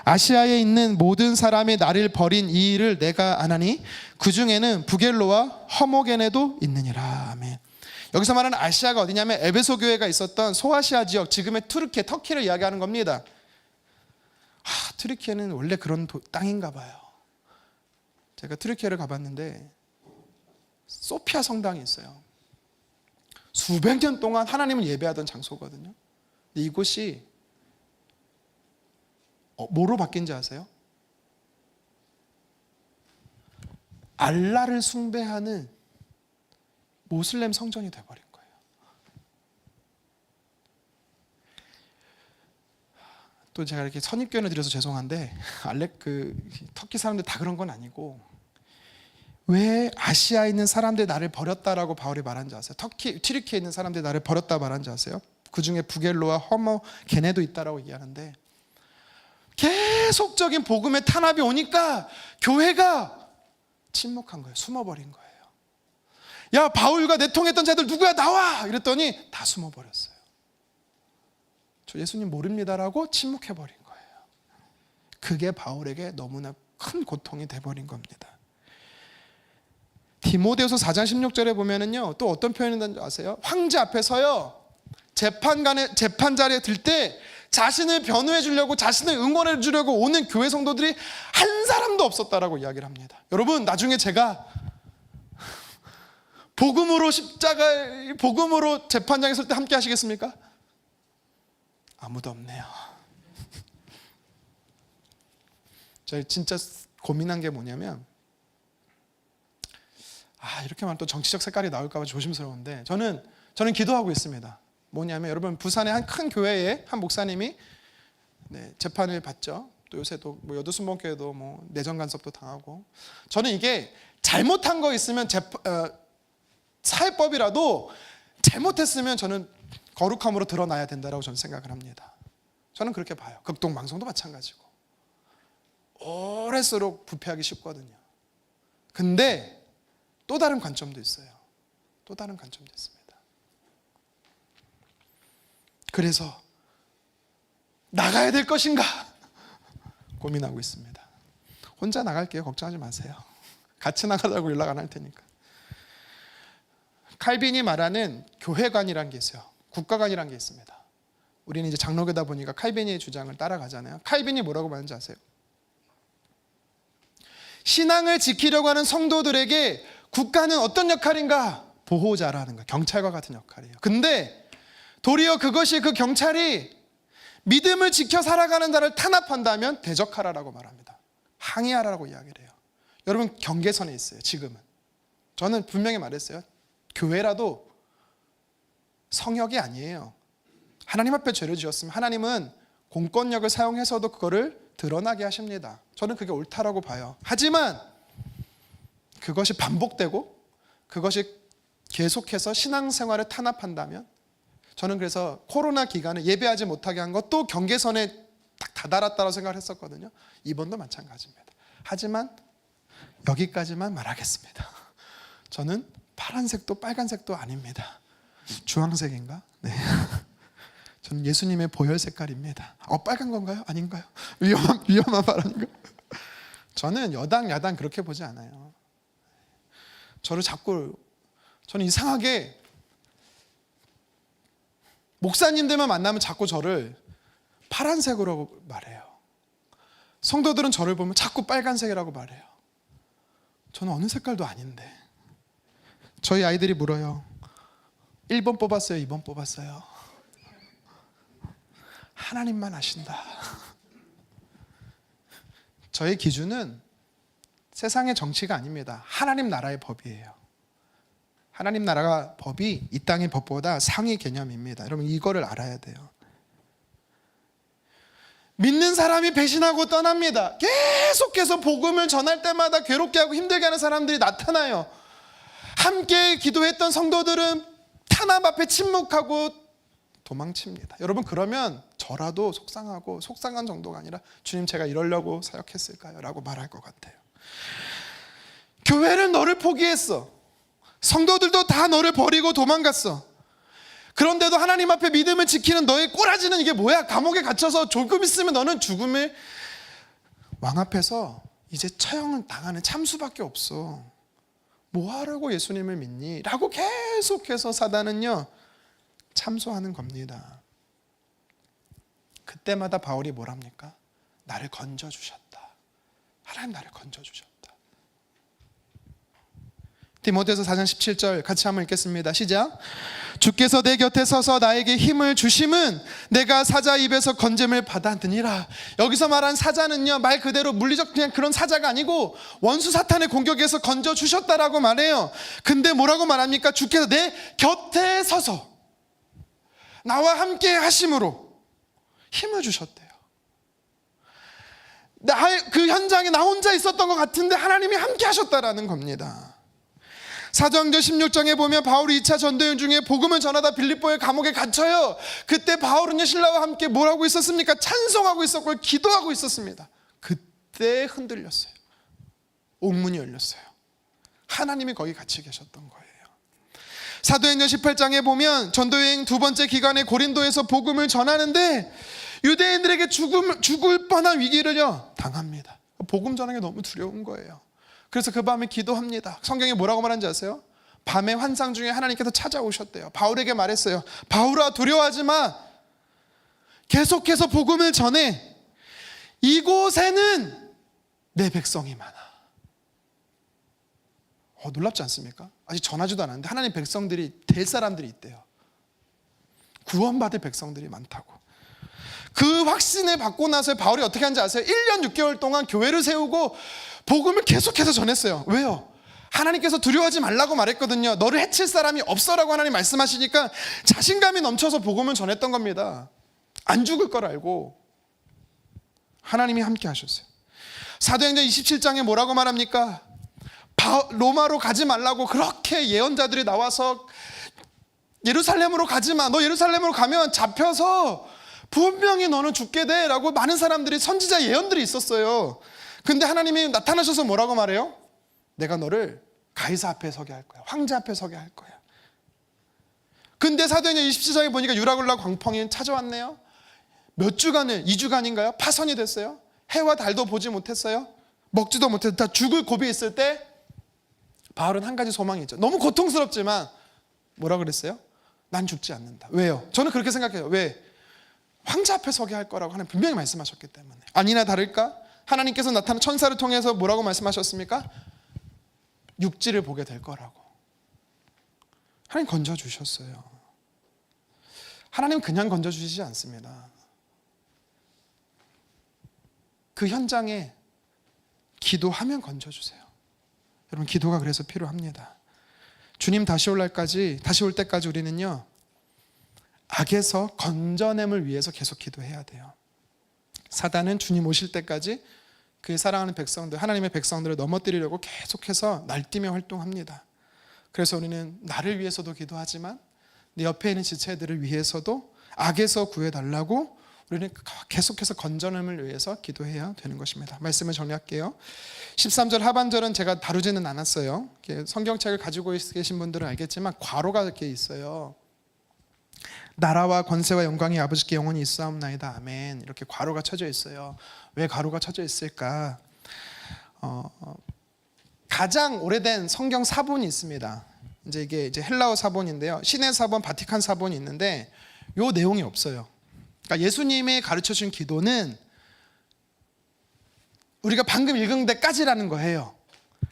아시아에 있는 모든 사람이 나를 버린 이 일을 내가 아나니 그 중에는 부겔로와 허모게네도 있느니라. 아멘. 여기서 말하는 아시아가 어디냐면 에베소 교회가 있었던 소아시아 지역, 지금의 투르키, 터키를 이야기하는 겁니다. 트르키에는 원래 그런 땅인가 봐요. 제가 트르키에를 가봤는데 소피아 성당이 있어요. 수백 년 동안 하나님을 예배하던 장소거든요. 근데 이곳이 뭐로 바뀐지 아세요? 알라를 숭배하는 모슬렘 성전이 되어버린 거예요. 또 제가 이렇게 선입견을 드려서 죄송한데 터키 사람들 다 그런 건 아니고, 왜 아시아에 있는 사람들 나를 버렸다라고 바울이 말한지 아세요? 튀르키에 있는 사람들 나를 버렸다 말한지 아세요? 그 중에 부겔로와 허머 걔네도 있다라고 얘기하는데, 계속적인 복음의 탄압이 오니까 교회가 침묵한 거예요. 숨어버린 거예요. 야, 바울과 내통했던 자들 누구야, 나와! 이랬더니 다 숨어버렸어요. 저 예수님 모릅니다라고 침묵해버린 거예요. 그게 바울에게 너무나 큰 고통이 돼버린 겁니다. 디모데후서 4장 16절에 보면은요, 또 어떤 표현이 있는지 아세요? 황제 앞에 서요, 재판 자리에 들 때 자신을 변호해 주려고, 자신을 응원해 주려고 오는 교회 성도들이 한 사람도 없었다라고 이야기를 합니다. 여러분, 나중에 제가 복음으로 재판장에 설 때 함께 하시겠습니까? 아무도 없네요. 제가 진짜 고민한 게 뭐냐면, 이렇게 말하면 또 정치적 색깔이 나올까 봐 조심스러운데, 저는 기도하고 있습니다. 뭐냐면, 여러분, 부산의 한 큰 교회에 한 목사님이 재판을 받죠. 또 요새도 여두순복교회도 내정 간섭도 당하고. 저는 이게 잘못한 거 있으면 사회법이라도 잘못했으면 저는 거룩함으로 드러나야 된다고 저는 생각을 합니다. 저는 그렇게 봐요. 극동방송도 마찬가지고. 오래수록 부패하기 쉽거든요. 근데 또 다른 관점도 있어요. 또 다른 관점도 있습니다. 그래서 나가야 될 것인가 고민하고 있습니다. 혼자 나갈게요. 걱정하지 마세요. 같이 나가라고 연락 안 할 테니까. 칼빈이 말하는 교회관이라는 게 있어요. 국가관이라는 게 있습니다. 우리는 이제 장로교다 보니까 칼빈의 주장을 따라가잖아요. 칼빈이 뭐라고 말하는지 아세요? 신앙을 지키려고 하는 성도들에게 국가는 어떤 역할인가? 보호자라는 거예요. 경찰과 같은 역할이에요. 근데 도리어 그것이, 그 경찰이 믿음을 지켜 살아가는 자를 탄압한다면 대적하라라고 말합니다. 항의하라고 이야기를 해요. 여러분, 경계선에 있어요. 지금은. 저는 분명히 말했어요. 교회라도 성역이 아니에요. 하나님 앞에 죄를 지었으면 하나님은 공권력을 사용해서도 그거를 드러나게 하십니다. 저는 그게 옳다라고 봐요. 하지만 그것이 반복되고 그것이 계속해서 신앙생활을 탄압한다면, 저는 그래서 코로나 기간에 예배하지 못하게 한 것도 경계선에 딱 다다랐다고 생각을 했었거든요. 이번도 마찬가지입니다. 하지만 여기까지만 말하겠습니다. 저는 파란색도 빨간색도 아닙니다. 주황색인가? 네. 저는 예수님의 보혈 색깔입니다. 빨간 건가요? 아닌가요? 위험한 발언인가? 저는 여당 야당 그렇게 보지 않아요. 저는 이상하게 목사님들만 만나면 자꾸 저를 파란색으로 말해요. 성도들은 저를 보면 자꾸 빨간색이라고 말해요. 저는 어느 색깔도 아닌데. 저희 아이들이 물어요. 1번 뽑았어요? 2번 뽑았어요? 하나님만 아신다. 저의 기준은 세상의 정치가 아닙니다. 하나님 나라의 법이에요. 하나님 나라가 법이 이 땅의 법보다 상위 개념입니다. 여러분, 이거를 알아야 돼요. 믿는 사람이 배신하고 떠납니다. 계속해서 복음을 전할 때마다 괴롭게 하고 힘들게 하는 사람들이 나타나요. 함께 기도했던 성도들은 탄압 앞에 침묵하고 도망칩니다. 여러분, 그러면 저라도 속상하고, 속상한 정도가 아니라 주님, 제가 이러려고 사역했을까요? 라고 말할 것 같아요. 교회는 너를 포기했어. 성도들도 다 너를 버리고 도망갔어. 그런데도 하나님 앞에 믿음을 지키는 너의 꼬라지는 이게 뭐야? 감옥에 갇혀서 조금 있으면 너는 죽음을 왕 앞에서 이제 처형을 당하는 참수밖에 없어. 뭐하라고 예수님을 믿니? 라고 계속해서 사단은요 참소하는 겁니다. 그때마다 바울이 뭐랍니까? 나를 건져주셨다. 하나님 나를 건져주셨다. 디모데서 4장 17절 같이 한번 읽겠습니다. 시작. 주께서 내 곁에 서서 나에게 힘을 주심은 내가 사자 입에서 건짐을 받았느니라. 여기서 말한 사자는요, 말 그대로 물리적 그냥 그런 사자가 아니고 원수 사탄의 공격에서 건져 주셨다라고 말해요. 근데 뭐라고 말합니까? 주께서 내 곁에 서서 나와 함께 하심으로 힘을 주셨대요. 그 현장에 나 혼자 있었던 것 같은데 하나님이 함께 하셨다라는 겁니다. 사도행전 16장에 보면 바울이 2차 전도여행 중에 복음을 전하다 빌립보의 감옥에 갇혀요. 그때 바울은요, 신라와 함께 뭘 하고 있었습니까? 찬송하고 있었고 기도하고 있었습니다. 그때 흔들렸어요. 옥문이 열렸어요. 하나님이 거기 같이 계셨던 거예요. 사도행전 18장에 보면 전도여행 두 번째 기간에 고린도에서 복음을 전하는데 유대인들에게 죽을 뻔한 위기를요 당합니다. 복음 전하는 게 너무 두려운 거예요. 그래서 그 밤에 기도합니다. 성경에 뭐라고 말하는지 아세요? 밤의 환상 중에 하나님께서 찾아오셨대요. 바울에게 말했어요. 바울아, 두려워하지 마. 계속해서 복음을 전해. 이곳에는 내 백성이 많아. 놀랍지 않습니까? 아직 전하지도 않았는데 하나님 백성들이 될 사람들이 있대요. 구원받을 백성들이 많다고. 그 확신을 받고 나서 바울이 어떻게 하는지 아세요? 1년 6개월 동안 교회를 세우고 복음을 계속해서 전했어요. 왜요? 하나님께서 두려워하지 말라고 말했거든요. 너를 해칠 사람이 없어라고 하나님 말씀하시니까 자신감이 넘쳐서 복음을 전했던 겁니다. 안 죽을 걸 알고 하나님이 함께 하셨어요. 사도행전 27장에 뭐라고 말합니까? 로마로 가지 말라고 그렇게 예언자들이 나와서 예루살렘으로 가지 마. 너 예루살렘으로 가면 잡혀서 분명히 너는 죽게 돼 라고 많은 사람들이 선지자 예언들이 있었어요. 근데 하나님이 나타나셔서 뭐라고 말해요? 내가 너를 가이사 앞에 서게 할 거야. 황제 앞에 서게 할 거야. 근데 사도행전 27장에 보니까 유라굴라 광풍이 찾아왔네요. 몇 주간을, 2주간인가요? 파선이 됐어요. 해와 달도 보지 못했어요. 먹지도 못했어요. 다 죽을 고비에 있을 때 바울은 한 가지 소망이 있죠. 너무 고통스럽지만 뭐라 그랬어요? 난 죽지 않는다. 왜요? 저는 그렇게 생각해요. 왜? 황제 앞에 서게 할 거라고 하나님 분명히 말씀하셨기 때문에. 아니나 다를까? 하나님께서 나타난 천사를 통해서 뭐라고 말씀하셨습니까? 육지를 보게 될 거라고. 하나님 건져주셨어요. 하나님 그냥 건져주시지 않습니다. 그 현장에 기도하면 건져주세요. 여러분, 기도가 그래서 필요합니다. 주님 다시 올 때까지 우리는요, 악에서 건져냄을 위해서 계속 기도해야 돼요. 사단은 주님 오실 때까지 그의 사랑하는 백성들, 하나님의 백성들을 넘어뜨리려고 계속해서 날뛰며 활동합니다. 그래서 우리는 나를 위해서도 기도하지만 내 옆에 있는 지체들을 위해서도 악에서 구해달라고 우리는 계속해서 건져냄을 위해서 기도해야 되는 것입니다. 말씀을 정리할게요. 13절 하반절은 제가 다루지는 않았어요. 성경책을 가지고 계신 분들은 알겠지만 괄호가 이렇게 있어요. 나라와 권세와 영광이 아버지께 영원히 있사옵나이다. 아멘. 이렇게 괄호가 쳐져 있어요. 왜 괄호가 쳐져 있을까? 가장 오래된 성경 사본이 있습니다. 이게 헬라어 사본인데요. 신의 사본, 바티칸 사본이 있는데 요 내용이 없어요. 그러니까 예수님의 가르쳐 주신 기도는 우리가 방금 읽은 데까지라는 거예요.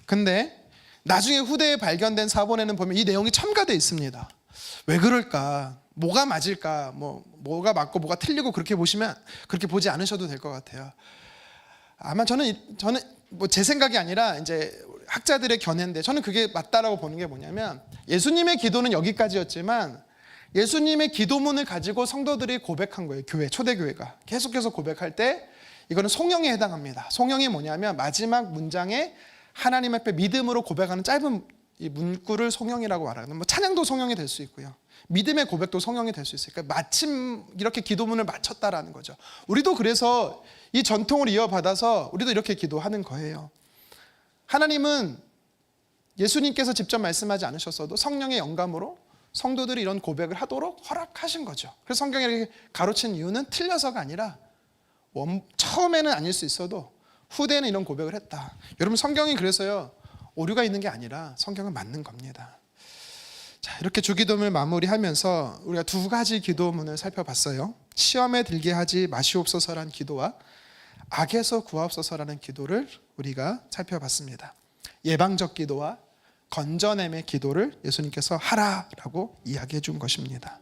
근데 나중에 후대에 발견된 사본에는 보면 이 내용이 첨가되어 있습니다. 왜 그럴까? 뭐가 맞을까? 뭐가 맞고 뭐가 틀리고 그렇게 보지 않으셔도 될 것 같아요. 아마 저는 뭐 제 생각이 아니라 이제 학자들의 견해인데 저는 그게 맞다라고 보는 게 뭐냐면 예수님의 기도는 여기까지였지만 예수님의 기도문을 가지고 성도들이 고백한 거예요. 초대교회가 계속해서 고백할 때 이거는 송영에 해당합니다. 송영이 뭐냐면 마지막 문장에 하나님 앞에 믿음으로 고백하는 짧은 이 문구를 송영이라고 말하는, 찬양도 송영이 될 수 있고요. 믿음의 고백도 송영이 될 수 있으니까 마침 이렇게 기도문을 마쳤다라는 거죠. 우리도 그래서 이 전통을 이어받아서 우리도 이렇게 기도하는 거예요. 하나님은 예수님께서 직접 말씀하지 않으셨어도 성령의 영감으로 성도들이 이런 고백을 하도록 허락하신 거죠. 그래서 성경에 이렇게 가로친 이유는 틀려서가 아니라 처음에는 아닐 수 있어도 후대에는 이런 고백을 했다. 여러분, 성경이 그래서요 오류가 있는 게 아니라 성경은 맞는 겁니다. 자, 이렇게 주기도문을 마무리하면서 우리가 두 가지 기도문을 살펴봤어요. 시험에 들게 하지 마시옵소서라는 기도와 악에서 구하옵소서라는 기도를 우리가 살펴봤습니다. 예방적 기도와 건져냄의 기도를 예수님께서 하라라고 이야기해 준 것입니다.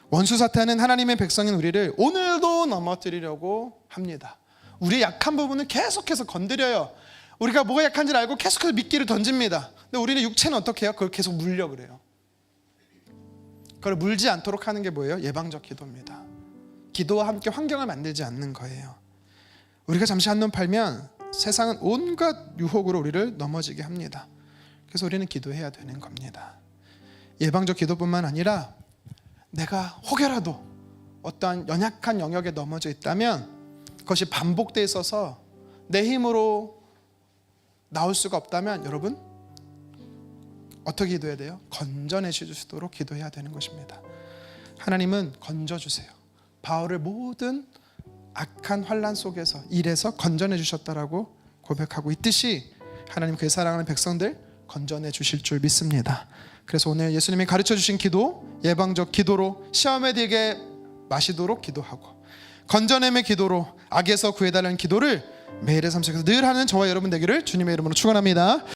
원수 사탄은 하나님의 백성인 우리를 오늘도 넘어뜨리려고 합니다. 우리의 약한 부분을 계속해서 건드려요. 우리가 뭐가 약한지를 알고 계속해서 미끼를 던집니다. 근데 우리는 육체는 어떻게 해요? 그걸 계속 물려 그래요. 그걸 물지 않도록 하는 게 뭐예요? 예방적 기도입니다. 기도와 함께 환경을 만들지 않는 거예요. 우리가 잠시 한눈 팔면 세상은 온갖 유혹으로 우리를 넘어지게 합니다. 그래서 우리는 기도해야 되는 겁니다. 예방적 기도뿐만 아니라 내가 혹여라도 어떠한 연약한 영역에 넘어져 있다면 그것이 반복돼 있어서 내 힘으로 나올 수가 없다면 여러분 어떻게 기도해야 돼요? 건져내 주시도록 기도해야 되는 것입니다. 하나님은 건져주세요. 바울을 모든 악한 환난 속에서 일에서 건져내 주셨다라고 고백하고 있듯이 하나님 그의 사랑하는 백성들 건져내 주실 줄 믿습니다. 그래서 오늘 예수님이 가르쳐 주신 기도, 예방적 기도로 시험에 들게 마시도록 기도하고 건져냄의 기도로 악에서 구해달라는 기도를 매일의 삶 속에서 늘 하는 저와 여러분 되기를 주님의 이름으로 축원합니다.